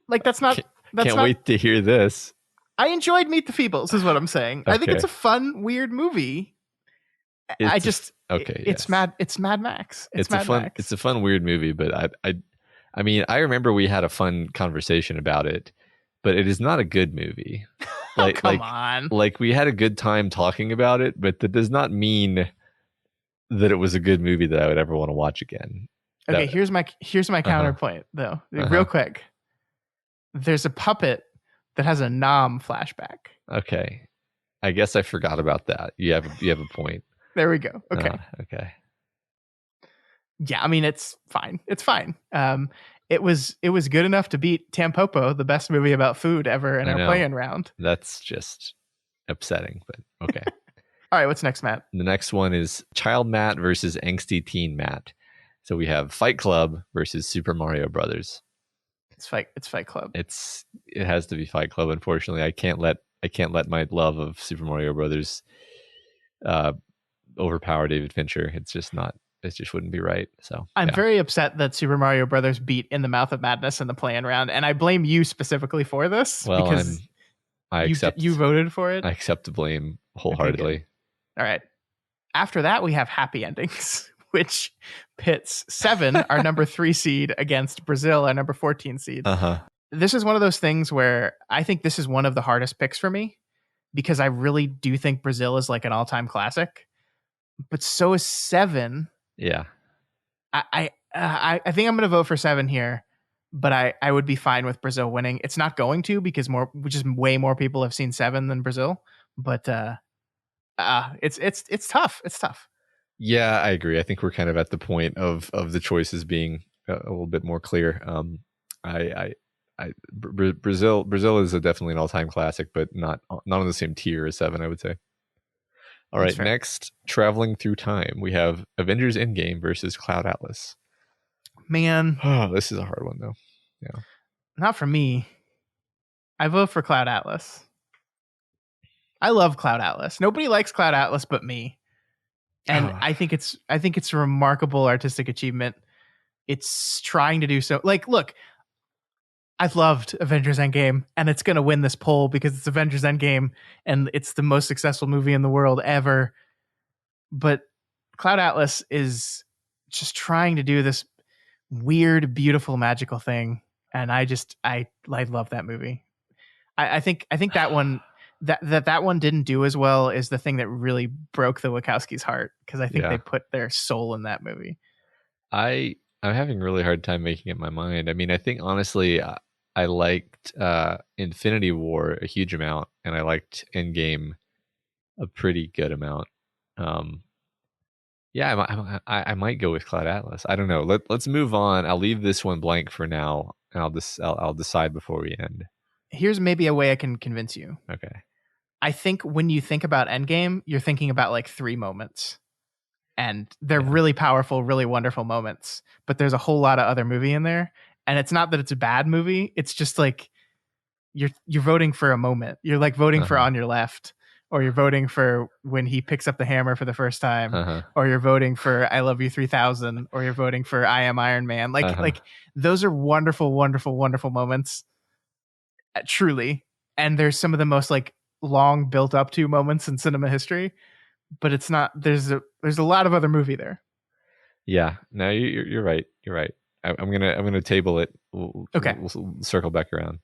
like that's not. Can't wait to hear this. I enjoyed Meet the Feebles, is what I'm saying. Okay. I think it's a fun, weird movie. It's Mad Max. It's a fun, weird movie, but I mean, I remember we had a fun conversation about it, but it is not a good movie. Come on. Like we had a good time talking about it, but that does not mean that it was a good movie that I would ever want to watch again. Okay, here's my counterpoint though. Real quick. There's a puppet that has a Nam flashback. Okay. I guess I forgot about that. You have a point. There we go. Okay. Okay. Yeah, I mean it's fine. It's fine. It was good enough to beat Tampopo, the best movie about food ever in our play-in round. That's just upsetting, but okay. All right, what's next, Matt? The next one is Child Matt versus Angsty Teen Matt. So we have Fight Club versus Super Mario Brothers. It's Fight Club. It has to be Fight Club. Unfortunately, I can't let my love of Super Mario Brothers overpower David Fincher. It's just not. It just wouldn't be right. So I'm very upset that Super Mario Brothers beat In the Mouth of Madness in the play-in round, and I blame you specifically for this because you voted for it. I accept the blame wholeheartedly. Okay, all right. After that, we have Happy Endings, which pits Seven, our number 3 seed, against Brazil, our number 14 seed. This is one of those things where I think this is one of the hardest picks for me because I really do think Brazil is like an all-time classic, but so is Seven. Yeah. I think I'm going to vote for Seven here, but I would be fine with Brazil winning. It's not going to because just way more people have seen Seven than Brazil, but it's tough. It's tough. Yeah, I agree. I think we're kind of at the point of the choices being a little bit more clear. Brazil is definitely an all-time classic, but not on the same tier as Seven, I would say. All right, next, traveling through time, we have Avengers Endgame versus Cloud Atlas. Man, this is a hard one though. Yeah, not for me. I vote for Cloud Atlas. I love Cloud Atlas. Nobody likes Cloud Atlas but me, and I think it's a remarkable artistic achievement. It's trying to do so. Like, look, I've loved Avengers Endgame, and it's going to win this poll because it's Avengers Endgame, and it's the most successful movie in the world ever. But Cloud Atlas is just trying to do this weird, beautiful, magical thing, and I love that movie. I think that one that one didn't do as well is the thing that really broke the Wachowskis' heart because I think they put their soul in that movie. I'm having a really hard time making up my mind. I mean, I think honestly, I liked Infinity War a huge amount, and I liked Endgame a pretty good amount. Yeah, I might go with Cloud Atlas. I don't know. Let's move on. I'll leave this one blank for now, and I'll decide before we end. Here's maybe a way I can convince you. Okay. I think when you think about Endgame, you're thinking about like 3 moments. And they're really powerful, really wonderful moments. But there's a whole lot of other movie in there. And it's not that it's a bad movie. It's just like you're voting for a moment. You're like voting for On Your Left. Or you're voting for when he picks up the hammer for the first time. Or you're voting for I Love You 3000. Or you're voting for I Am Iron Man. Like those are wonderful, wonderful, wonderful moments. Truly. And there's some of the most like long built up to moments in cinema history. But it's not. There's a lot of other movie there. Yeah, no, you're right. You're right. I'm gonna table it. Okay, we'll circle back around.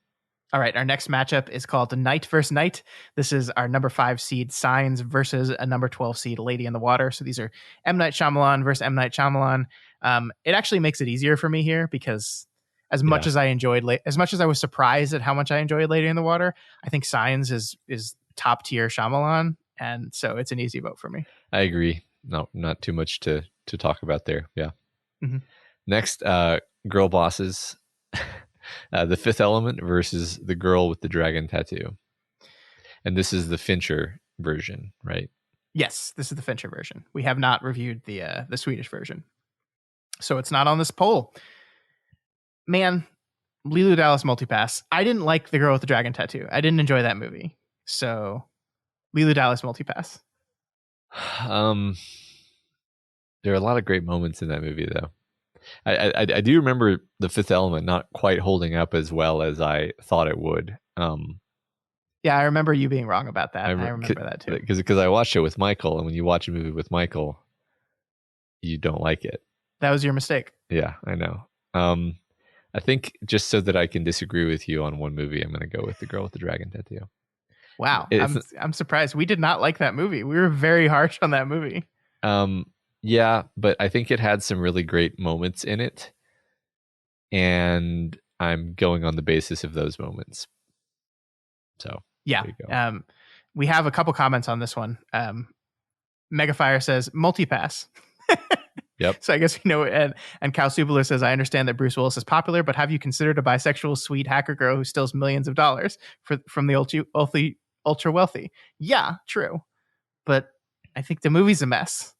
All right, our next matchup is called Night vs. Night. This is our number 5 seed Signs versus a number 12 seed Lady in the Water. So these are M. Night Shyamalan versus M. Night Shyamalan. It actually makes it easier for me here because as much as I was surprised at how much I enjoyed Lady in the Water, I think Signs is top tier Shyamalan. And so it's an easy vote for me. I agree. No, not too much to talk about there. Yeah. Mm-hmm. Next, Girl Bosses. The Fifth Element versus The Girl with the Dragon Tattoo. And this is the Fincher version, right? Yes, this is the Fincher version. We have not reviewed the Swedish version. So it's not on this poll. Man, Leeloo Dallas Multipass. I didn't like The Girl with the Dragon Tattoo. I didn't enjoy that movie. So Leeloo Dallas Multipass. There are a lot of great moments in that movie, though. I do remember The Fifth Element not quite holding up as well as I thought it would. Yeah, I remember you being wrong about that. I remember that too. Because I watched it with Michael, and when you watch a movie with Michael, you don't like it. That was your mistake. Yeah, I know. I think just so that I can disagree with you on one movie, I'm going to go with The Girl with the Dragon Tattoo. Wow, I'm surprised. We did not like that movie. We were very harsh on that movie. Yeah, but I think it had some really great moments in it, and I'm going on the basis of those moments. So yeah, we have a couple comments on this one. Megafire says multipass. Yep. So I guess and Cal Subler says, I understand that Bruce Willis is popular, but have you considered a bisexual sweet hacker girl who steals millions of dollars from the ultra wealthy? Yeah, true. But I think the movie's a mess.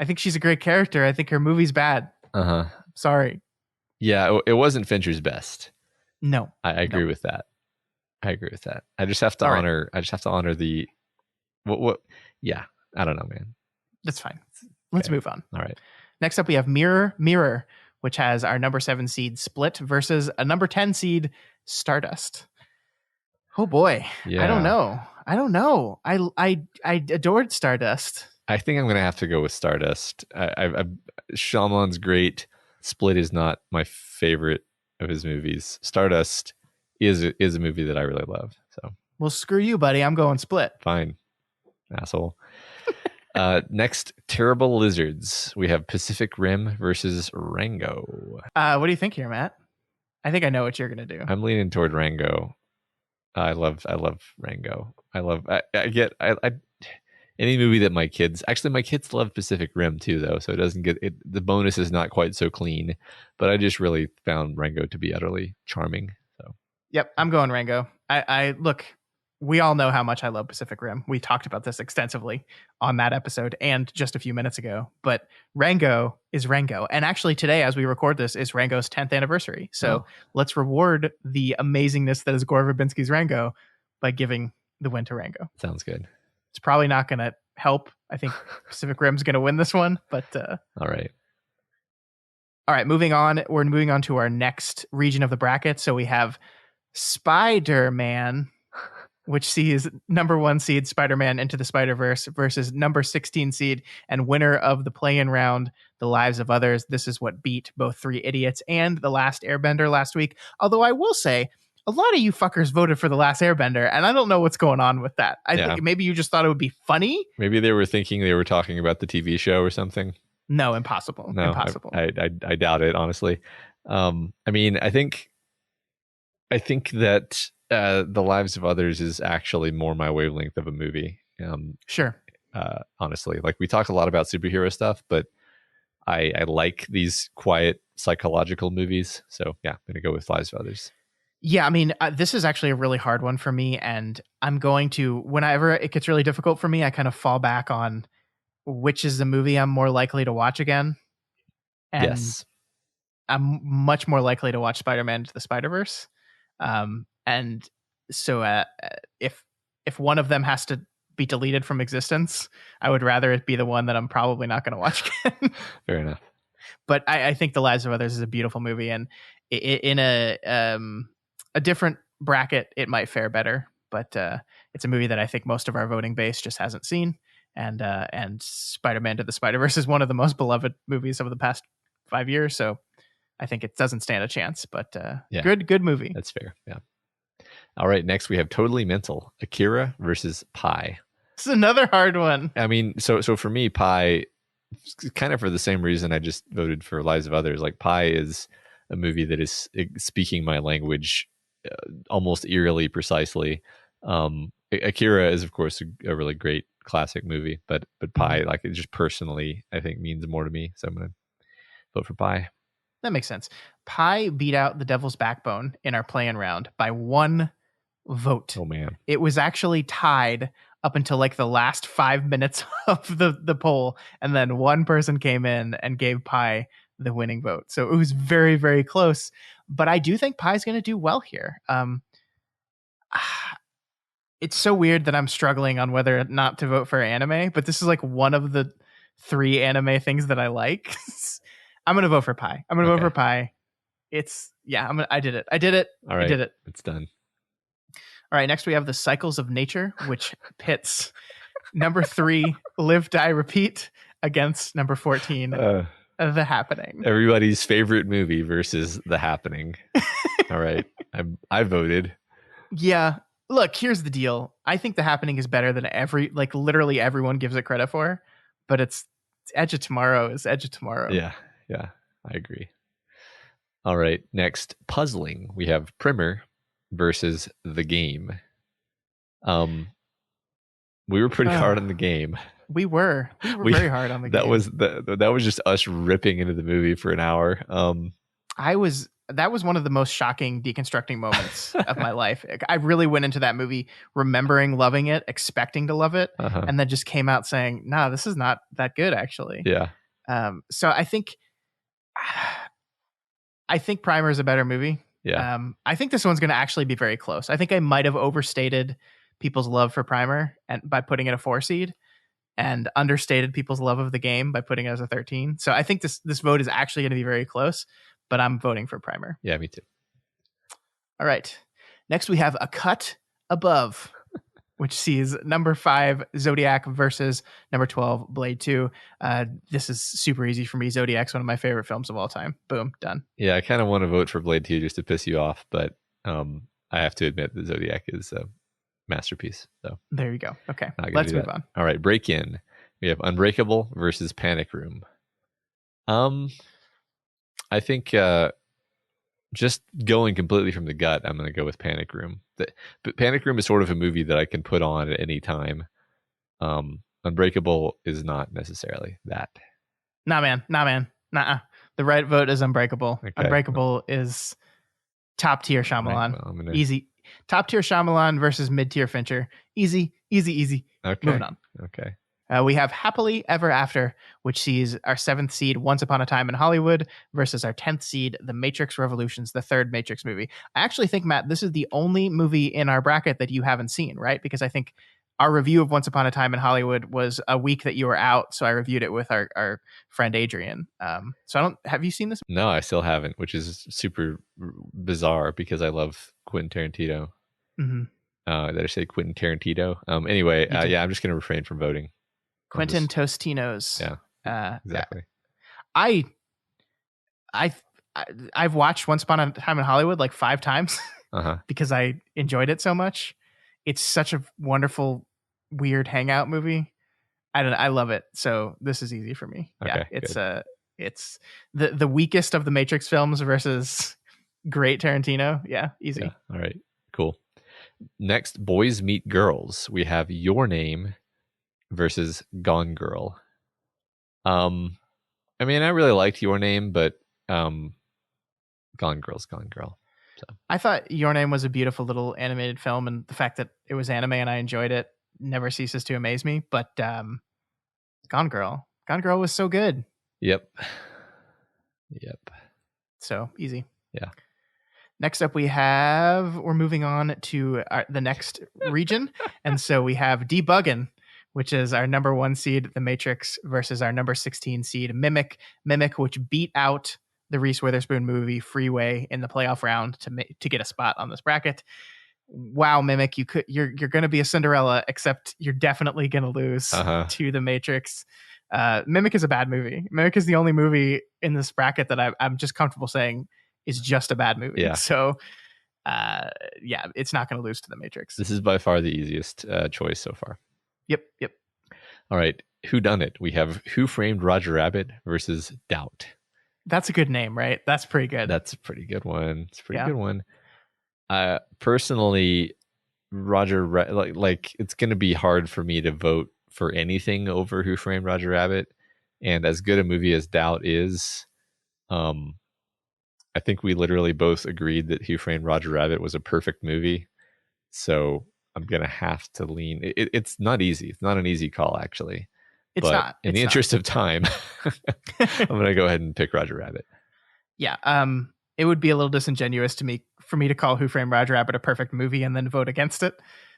I think she's a great character. I think her movie's bad. Uh-huh. Sorry. Yeah, it wasn't Fincher's best. No. I agree with that. I agree with that. I just have to All right. honor. I just have to honor the. What? Yeah. I don't know, man. That's fine. Let's Okay. move on. All right. Next up, we have Mirror, which has our number 7 seed Split versus a number 10 seed Stardust. Oh boy. Yeah. I don't know. I adored Stardust. I think I'm gonna have to go with Stardust. Shyamalan's great. Split is not my favorite of his movies. Stardust is a movie that I really love. So Well, screw you, buddy. I'm going Split. fine, asshole. Next, Terrible Lizards. We have Pacific Rim versus Rango. What do you think here, Matt? I think I know what you're gonna do. I'm leaning toward Rango. I love Rango. I get any movie that my kids love Pacific Rim too, though, so it doesn't get it. The bonus is not quite so clean, but I just really found Rango to be utterly charming. So Yep, I'm going Rango. I look. We all know how much I love Pacific Rim. We talked about this extensively on that episode and just a few minutes ago. But Rango is Rango. And actually today, as we record this, is Rango's 10th anniversary. So let's reward the amazingness that is Gore Verbinski's Rango by giving the win to Rango. sounds good. It's probably not going to help. I think Pacific Rim's going to win this one. But All right. all right, moving on. We're moving on to our next region of the bracket. So we have Spider-Man, which sees number 1 seed Spider-Man Into the Spider-Verse versus number 16 seed and winner of the play-in round, The Lives of Others. This is what beat both Three Idiots and The Last Airbender last week. Although I will say, a lot of you fuckers voted for The Last Airbender, and I don't know what's going on with that. I think maybe you just thought it would be funny. Maybe they were thinking they were talking about the TV show or something. No, impossible. No, impossible. I doubt it, honestly. I mean, I think that The Lives of Others is actually more my wavelength of a movie. Sure. Honestly, like we talk a lot about superhero stuff, but I like these quiet psychological movies. So yeah, I'm gonna go with Lives of Others. Yeah, I mean, this is actually a really hard one for me, and I'm going to, whenever it gets really difficult for me, I kind of fall back on which is the movie I'm more likely to watch again. And yes, I'm much more likely to watch Spider-Man Into the Spider-Verse. And so if one of them has to be deleted from existence, I would rather it be the one that I'm probably not going to watch again. fair enough. But I think The Lives of Others is a beautiful movie, and in a different bracket, it might fare better. But it's a movie that I think most of our voting base just hasn't seen. And Spider-Man to the Spider-Verse is one of the most beloved movies of the past 5 years. So I think it doesn't stand a chance. But good movie. That's fair. Yeah. All right. Next, we have Totally Mental, Akira versus Pi. This is another hard one. I mean, so for me, Pi, kind of for the same reason I just voted for Lives of Others. Like Pi is a movie that is speaking my language almost eerily precisely. Akira is, of course, a really great classic movie, but Pi, like it just personally, I think means more to me. So I'm going to vote for Pi. That makes sense. Pi beat out The Devil's Backbone in our play-in round by 1 vote. Oh man. It was actually tied up until like the last 5 minutes of the poll, and then one person came in and gave Pi the winning vote. So it was very, very close. But I do think Pi's going to do well here. It's so weird that I'm struggling on whether or not to vote for anime, but this is like one of the 3 anime things that I like. I'm going to vote for Pi. I'm going to vote for Pi. I did it. All right. I did it. It's done. All right. Next we have The Cycles of Nature, which pits number 3, Live, Die, Repeat against number 14, The Happening. Everybody's favorite movie versus The Happening. All right. I voted. Yeah. Look, here's the deal. I think The Happening is better than literally everyone gives it credit for, but it's Edge of Tomorrow is Edge of Tomorrow. Yeah, I agree. All right, next, puzzling. We have Primer versus The Game. We were pretty hard on The Game. We were very hard on The Game. That was just us ripping into the movie for an hour. That was one of the most shocking deconstructing moments of my life. I really went into that movie remembering loving it, expecting to love it, and then just came out saying, "No, this is not that good, actually." Yeah. So I think Primer is a better movie. Yeah. I think this one's going to actually be very close. I think I might have overstated people's love for Primer and by putting it a 4 seed, and understated people's love of the game by putting it as a 13. So I think this vote is actually going to be very close, but I'm voting for Primer. Yeah, me too. All right. Next, we have A Cut Above, which sees number 5 Zodiac versus number 12 Blade 2. This is super easy for me. Zodiac's one of my favorite films of all time. Boom, done. Yeah, I kind of want to vote for Blade 2 just to piss you off, but I have to admit that Zodiac is a masterpiece. So there you go. Okay, let's move on. All right, Break In. We have Unbreakable versus Panic Room. I think just going completely from the gut, I'm going to go with Panic Room. But Panic Room is sort of a movie that I can put on at any time. Unbreakable is not necessarily that. Nah, man. Nuh-uh. The right vote is Unbreakable. Okay. Unbreakable is top tier Shyamalan. Well, Easy. Top tier Shyamalan versus mid tier Fincher. Easy. Okay. Moving on. Okay. We have Happily Ever After, which sees our 7th seed Once Upon a Time in Hollywood versus our 10th seed The Matrix Revolutions, the third Matrix movie. I actually think, Matt, this is the only movie in our bracket that you haven't seen, right? Because I think our review of Once Upon a Time in Hollywood was a week that you were out, so I reviewed it with our friend Adrian. Have you seen this? No, I still haven't, which is super bizarre because I love Quentin Tarantino. Mm-hmm. Did I say Quentin Tarantino? Anyway, yeah, I'm just going to refrain from voting. Quentin Tostinos. Yeah, exactly. I've watched Once Upon a Time in Hollywood like 5 times because I enjoyed it so much. It's such a wonderful, weird hangout movie. I love it. So this is easy for me. Okay, yeah, it's the weakest of the Matrix films versus great Tarantino. Yeah, easy. Yeah. All right, cool. Next, Boys Meet Girls. We have Your Name versus Gone Girl. I mean, I really liked Your Name, but Gone Girl's Gone Girl. So. I thought Your Name was a beautiful little animated film, and the fact that it was anime and I enjoyed it never ceases to amaze me. But Gone Girl was so good. Yep. So easy. Yeah. Next up, we're moving on to the next region. And so we have Debuggin', which is our number 1 seed, The Matrix, versus our number 16 seed, Mimic, which beat out the Reese Witherspoon movie Freeway in the playoff round to get a spot on this bracket. Wow, Mimic, you're going to be a Cinderella, except you're definitely going to lose to The Matrix. Mimic is a bad movie. Mimic is the only movie in this bracket that I'm just comfortable saying is just a bad movie. Yeah. So, yeah, it's not going to lose to The Matrix. This is by far the easiest choice so far. Yep. All right, Who Done It? We have Who Framed Roger Rabbit versus Doubt. That's a good name, right? That's pretty good. That's a pretty good one. It's a pretty good one. Personally, like it's going to be hard for me to vote for anything over Who Framed Roger Rabbit. And as good a movie as Doubt is, I think we literally both agreed that Who Framed Roger Rabbit was a perfect movie. So I'm going to have to lean. It's not easy. It's not an easy call, actually. It's but not. In the interest of time, I'm going to go ahead and pick Roger Rabbit. Yeah. It would be a little disingenuous for me to call Who Framed Roger Rabbit a perfect movie and then vote against it.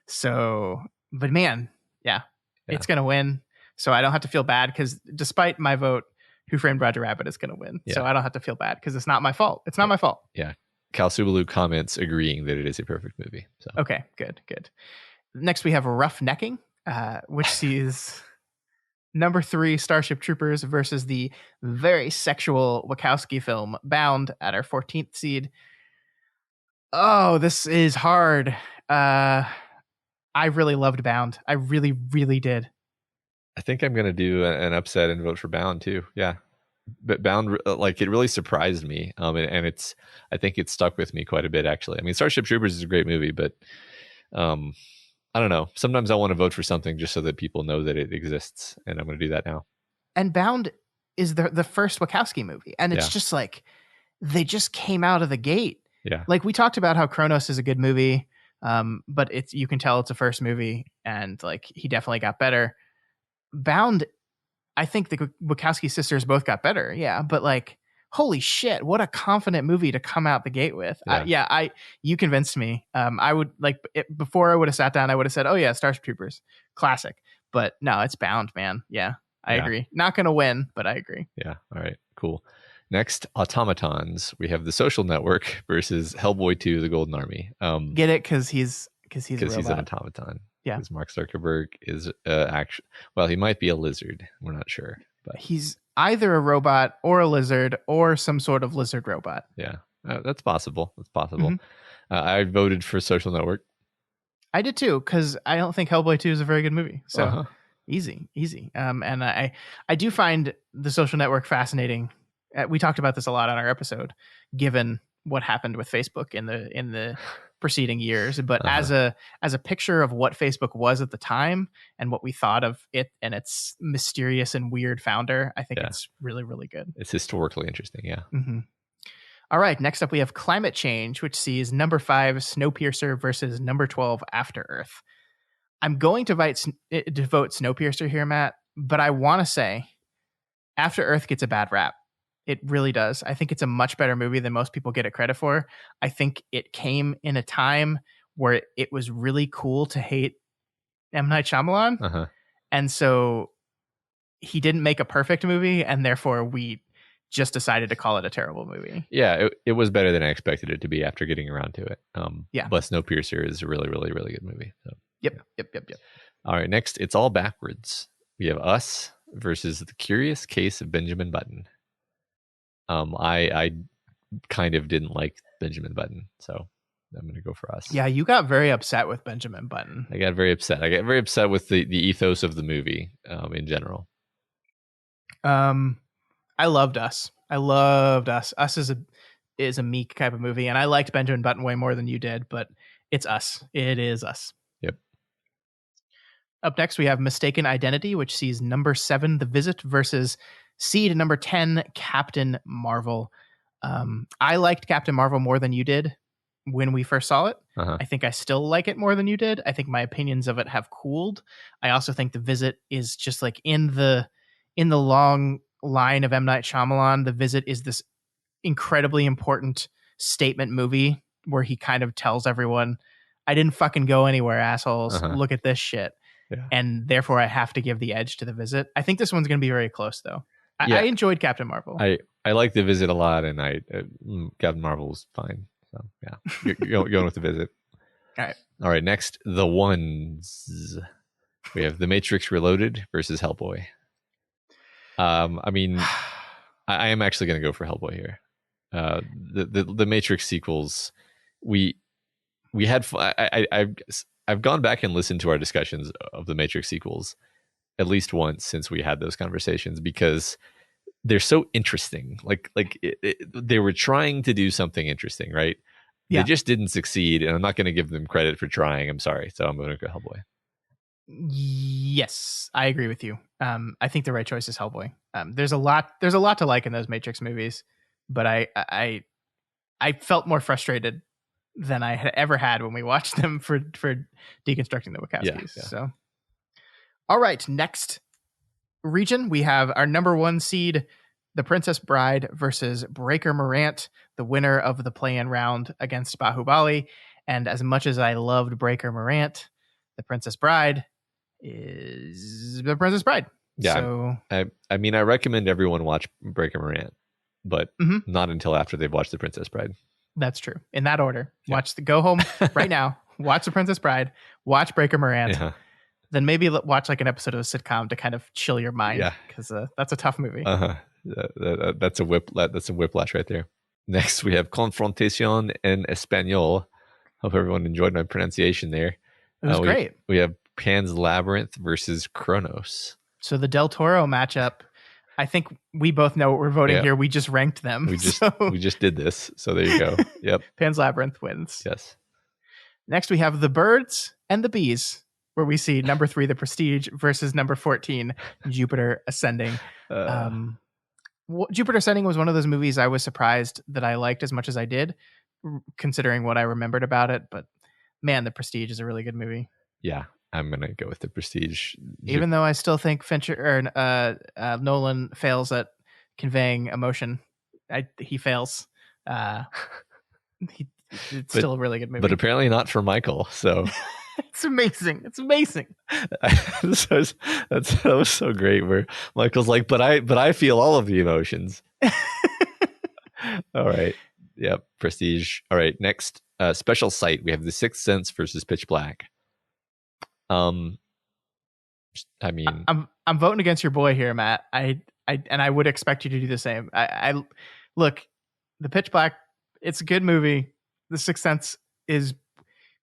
So, but man, yeah. It's going to win. So I don't have to feel bad because despite my vote, Who Framed Roger Rabbit is going to win. Yeah. So I don't have to feel bad because it's not my fault. It's not my fault. Yeah. Cal Subalu comments agreeing that it is a perfect movie. So. Okay, good. Next, we have Roughnecking, which sees number 3 Starship Troopers versus the very sexual Wachowski film Bound at our 14th seed. Oh, this is hard. I really loved Bound. I really, really did. I think I'm going to do an upset and vote for Bound too. Yeah. But Bound, like, it really surprised me. And I think it stuck with me quite a bit, actually. I mean, Starship Troopers is a great movie, but I don't know. Sometimes I want to vote for something just so that people know that it exists. And I'm going to do that now. And Bound is the first Wachowski movie. And it's just like, they just came out of the gate. Yeah. Like we talked about how Kronos is a good movie. But you can tell it's a first movie and like, he definitely got better. Bound, I think the Wachowski sisters both got better. Yeah. But like holy shit, what a confident movie to come out the gate with. You convinced me. I would before I would have sat down, I would have said, oh yeah, Starship Troopers, classic. But no, it's Bound, man. Yeah, I agree. Not going to win, but I agree. Yeah. All right, cool. Next, automatons. We have The Social Network versus Hellboy 2: The Golden Army. Get it? Because he's an automaton. Yeah. Because Mark Zuckerberg is well, he might be a lizard. We're not sure, but he's either a robot or a lizard or some sort of lizard robot. Yeah, that's possible. Mm-hmm. I voted for Social Network. I did too, because I don't think Hellboy 2 is a very good movie. So easy. And I do find The Social Network fascinating. We talked about this a lot on our episode, given what happened with Facebook in the preceding years. But as a picture of what Facebook was at the time and what we thought of it and its mysterious and weird founder, I think it's really, really good. It's historically interesting. Yeah. Mm-hmm. All right. Next up, we have Climate Change, which sees number 5 Snowpiercer versus number 12 After Earth. I'm going to vote Snowpiercer here, Matt, but I want to say After Earth gets a bad rap. It really does. I think it's a much better movie than most people get it credit for. I think it came in a time where it was really cool to hate M. Night Shyamalan. And so he didn't make a perfect movie, and therefore we just decided to call it a terrible movie. Yeah, it was better than I expected it to be after getting around to it. But Snowpiercer is a really, really, really good movie. So. Yep. All right, next, it's all backwards. We have Us versus The Curious Case of Benjamin Button. I kind of didn't like Benjamin Button, so I'm going to go for Us. Yeah, you got very upset with Benjamin Button. I got very upset. I got very upset with the ethos of the movie in general. I loved Us. Us is a meek type of movie, and I liked Benjamin Button way more than you did, but it's Us. It is Us. Yep. Up next, we have Mistaken Identity, which sees number 7, The Visit, versus seed number 10, Captain Marvel. I liked Captain Marvel more than you did when we first saw it. I think I still like it more than you did. I think my opinions of it have cooled. I also think The Visit is just like in the long line of M. Night Shyamalan. The Visit is this incredibly important statement movie where he kind of tells everyone, I didn't fucking go anywhere, assholes. Look at this shit. Yeah. And therefore I have to give the edge to The Visit. I think this one's going to be very close though. I enjoyed Captain Marvel. I like The Visit a lot, and Captain Marvel's fine. So yeah, you're going with The Visit. All right. Next, The Ones. We have The Matrix Reloaded versus Hellboy. I mean, I am actually going to go for Hellboy here. The Matrix sequels, we had. I've gone back and listened to our discussions of the Matrix sequels at least once since we had those conversations, because they're so interesting. They were trying to do something interesting, right? Yeah. They just didn't succeed, and I'm not going to give them credit for trying. I'm sorry. So I'm going to go Hellboy. Yes, I agree with you. I think the right choice is Hellboy. There's a lot to like in those Matrix movies, but I felt more frustrated than I had ever had when we watched them for deconstructing the Wachowskis. Yeah. So, all right, next region we have our number 1 seed, The Princess Bride versus Breaker Morant, the winner of the play-in round against Bahubali. And as much as I loved Breaker Morant, The Princess Bride is The Princess Bride. Yeah. So, I mean, I recommend everyone watch Breaker Morant, but not until after they've watched The Princess Bride. That's true. In that order. Yeah. Go home right now. Watch The Princess Bride. Watch Breaker Morant. Yeah. Then maybe watch like an episode of a sitcom to kind of chill your mind. Yeah. Because that's a tough movie. That's a whiplash right there. Next, we have Confrontación en Español. Hope everyone enjoyed my pronunciation there. It was great. We have Pan's Labyrinth versus Kronos. So the Del Toro matchup, I think we both know what we're voting here. We just ranked them. We just did this. So there you go. Yep. Pan's Labyrinth wins. Yes. Next, we have The Birds and the Bees, where we see number 3, The Prestige, versus number 14, Jupiter Ascending. Jupiter Ascending was one of those movies I was surprised that I liked as much as I did, considering what I remembered about it. But man, The Prestige is a really good movie. Yeah, I'm going to go with The Prestige. Even though I still think Fincher or Nolan fails at conveying emotion he fails. It's But- still a really good movie. But apparently not for Michael. So It's amazing. It's amazing. that was so great. Where Michael's like, but I feel all of the emotions. All right. Yep. Prestige. All right. Next special site. We have The Sixth Sense versus Pitch Black. I mean, I'm voting against your boy here, Matt. I would expect you to do the same. I look, The Pitch Black. It's a good movie. The Sixth Sense is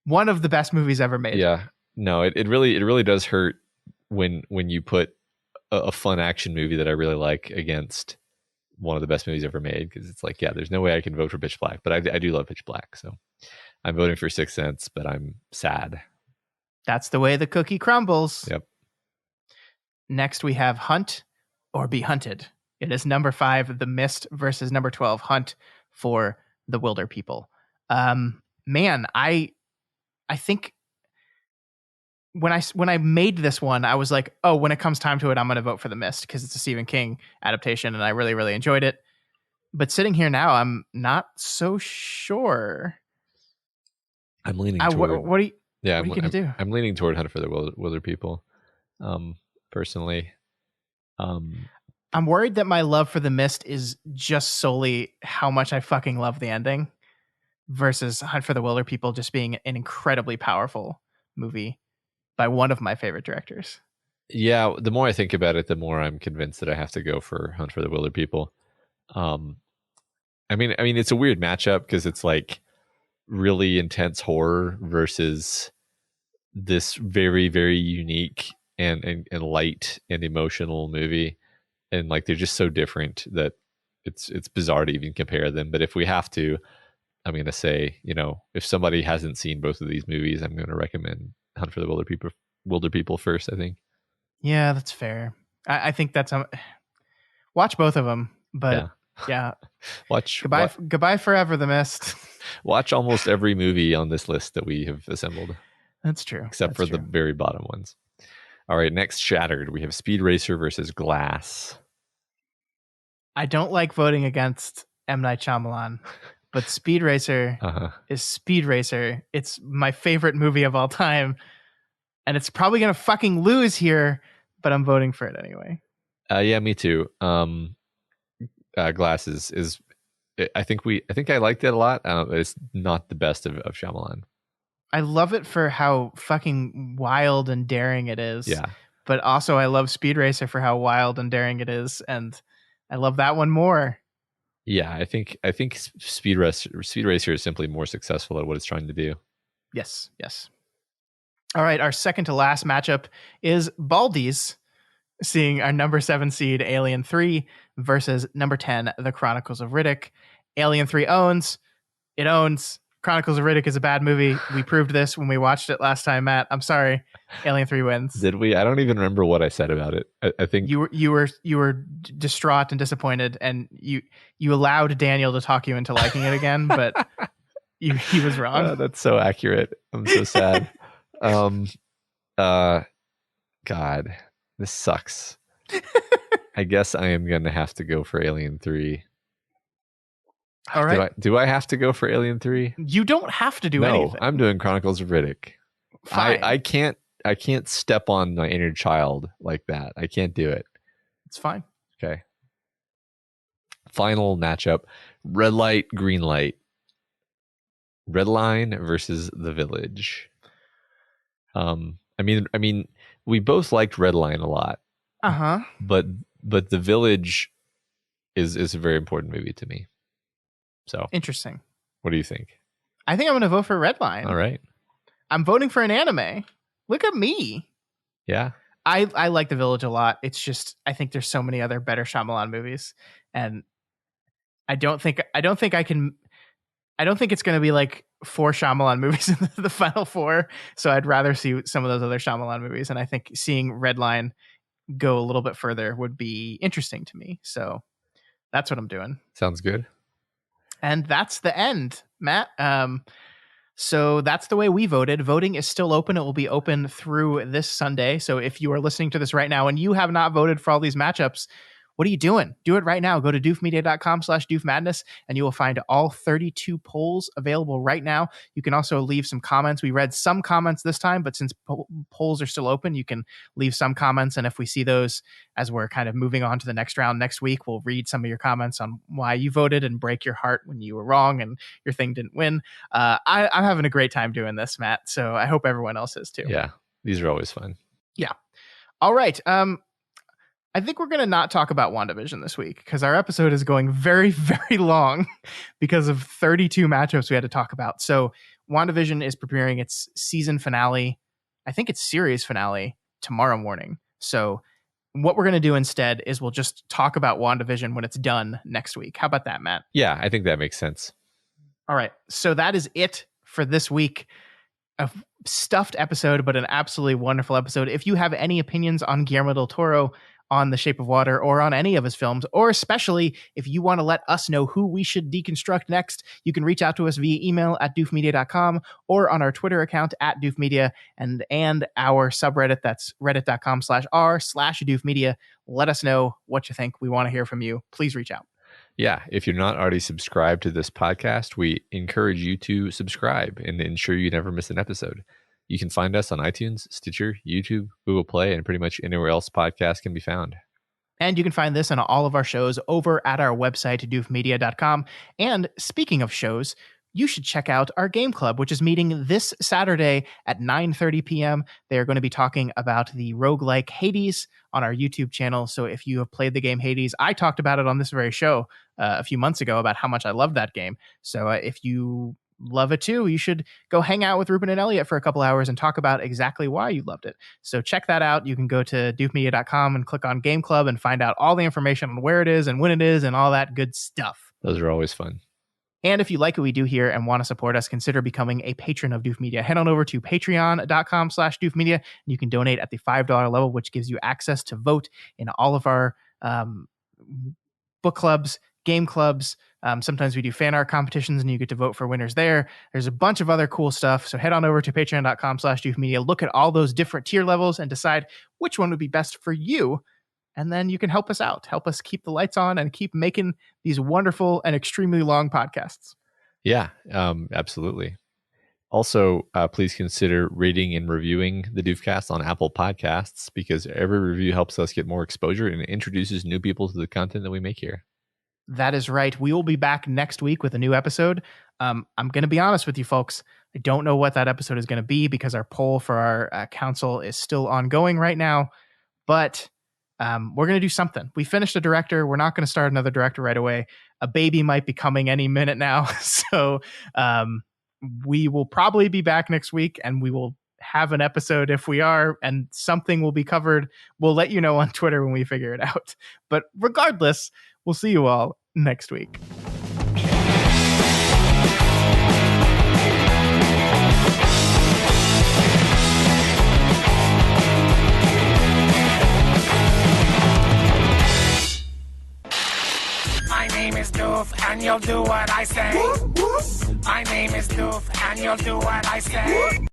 one of the best movies ever made. yeah. No, it really does hurt when you put a fun action movie that I really like against one of the best movies ever made, because it's like, yeah, there's no way I can vote for Pitch Black, but I do love Pitch Black, so I'm voting for Sixth Sense, but I'm sad. That's the way the cookie crumbles. Yep. Next, we have Hunt or Be Hunted. It is number 5, The Mist, versus number 12, Hunt for the Wilder People. Man, I think when I made this one, I was like, oh, when it comes time to it, I'm going to vote for The Mist because it's a Stephen King adaptation and I really, really enjoyed it. But sitting here now, I'm not so sure. I'm leaning toward... what are you Yeah, going to do? I'm leaning toward Hunt for the Wilder People, personally. I'm worried that my love for The Mist is just solely how much I fucking love the ending versus Hunt for the Wilder People just being an incredibly powerful movie by one of my favorite directors. Yeah, the more I think about it, the more I'm convinced that I have to go for Hunt for the Wilder People. I mean, it's a weird matchup because it's like really intense horror versus this very, very unique and light and emotional movie, and like they're just so different that it's bizarre to even compare them. But if we have to, I'm going to say, if somebody hasn't seen both of these movies, I'm going to recommend Hunt for the Wilder People first, I think. Yeah, that's fair. I think that's watch both of them, but yeah. Watch Goodbye Forever, The Mist. Watch almost every movie on this list that we have assembled. That's true. Except for the very bottom ones. All right, next Shattered. We have Speed Racer versus Glass. I don't like voting against M. Night Shyamalan, but Speed Racer is Speed Racer. It's my favorite movie of all time. And it's probably going to fucking lose here, but I'm voting for it anyway. Yeah, me too. Glass is I think I liked it a lot. It's not the best of Shyamalan. I love it for how fucking wild and daring it is. Yeah. But also I love Speed Racer for how wild and daring it is, and I love that one more. Yeah, I think Speed Racer is simply more successful at what it's trying to do. Yes. All right, our second to last matchup is Baldies, seeing our number 7 seed Alien 3 versus number 10 The Chronicles of Riddick. Alien 3 owns. Chronicles of Riddick is a bad movie. We proved this when we watched it last time, Matt. I'm sorry. Alien 3 wins. Did we? I don't even remember what I said about it. I think you were distraught and disappointed, and you allowed Daniel to talk you into liking it again, but he was wrong. That's so accurate. I'm so sad. God, this sucks. I guess I am going to have to go for Alien 3. All right. Do I have to go for Alien 3? You don't have to do anything. No, I'm doing Chronicles of Riddick. Fine. I can't step on my inner child like that. I can't do it. It's fine. Okay. Final matchup: Red Light, Green Light. Red Line versus The Village. I mean, we both liked Red Line a lot. But The Village is a very important movie to me. So interesting. What do you think? I think I'm going to vote for Red Line. All right. I'm voting for an anime. Look at me. Yeah. I like The Village a lot. It's just I think there's so many other better Shyamalan movies, and I don't think it's going to be like 4 Shyamalan movies in the final 4. So I'd rather see some of those other Shyamalan movies, and I think seeing Red Line go a little bit further would be interesting to me. So that's what I'm doing. Sounds good. And that's the end, Matt. So that's the way we voted. Voting is still open. It will be open through this Sunday. So if you are listening to this right now and you have not voted for all these matchups, What are you doing? Do it right now. Go to doofmedia.com/doofmadness and you will find all 32 polls available right now. You can also leave some comments. We read some comments this time, but since polls are still open, you can leave some comments. And if we see those as we're kind of moving on to the next round next week, we'll read some of your comments on why you voted and break your heart when you were wrong and your thing didn't win. I'm having a great time doing this, Matt. So I hope everyone else is too. Yeah, these are always fun. Yeah. All right. I think we're going to not talk about WandaVision this week because our episode is going very, very long because of 32 matchups we had to talk about. So WandaVision is preparing its season finale. I think it's series finale tomorrow morning. So what we're going to do instead is we'll just talk about WandaVision when it's done next week. How about that, Matt? Yeah, I think that makes sense. All right. So that is it for this week. A stuffed episode, but an absolutely wonderful episode. If you have any opinions on Guillermo Del Toro, on The Shape of Water, or on any of his films, or especially if you want to let us know who we should deconstruct next, you can reach out to us via email at doofmedia.com or on our Twitter account at doofmedia and our subreddit, that's reddit.com/r/doofmedia. Let us know what you think. We want to hear from you. Please reach out. Yeah, if you're not already subscribed to this podcast, we encourage you to subscribe and ensure you never miss an episode. You can find us on iTunes, Stitcher, YouTube, Google Play, and pretty much anywhere else podcasts can be found. And you can find this and all of our shows over at our website, doofmedia.com. And speaking of shows, you should check out our game club, which is meeting this Saturday at 9:30 p.m. They are going to be talking about the roguelike Hades on our YouTube channel. So if you have played the game Hades, I talked about it on this very show a few months ago about how much I love that game. So if you love it too, you should go hang out with Ruben and Elliot for a couple hours and talk about exactly why you loved it. So check that out. You can go to doofmedia.com and click on Game Club and find out all the information on where it is and when it is and all that good stuff. Those are always fun. And if you like what we do here and want to support us, consider becoming a patron of Doof Media. Head on over to patreon.com/Doof Media. And you can donate at the $5 level, which gives you access to vote in all of our book clubs, game clubs. Sometimes we do fan art competitions and you get to vote for winners there. There's a bunch of other cool stuff. So head on over to patreon.com/Doof Media. Look at all those different tier levels and decide which one would be best for you. And then you can help us out, help us keep the lights on and keep making these wonderful and extremely long podcasts. Yeah, absolutely. Also, please consider rating and reviewing the Doofcast on Apple Podcasts because every review helps us get more exposure and introduces new people to the content that we make here. That is right. We will be back next week with a new episode. I'm going to be honest with you folks. I don't know what that episode is going to be because our poll for our council is still ongoing right now. But we're going to do something. We finished a director. We're not going to start another director right away. A baby might be coming any minute now. So we will probably be back next week and we will have an episode if we are, and something will be covered. We'll let you know on Twitter when we figure it out. But regardless, we'll see you all next week. My name is Doof, and you'll do what I say. My name is Doof, and you'll do what I say.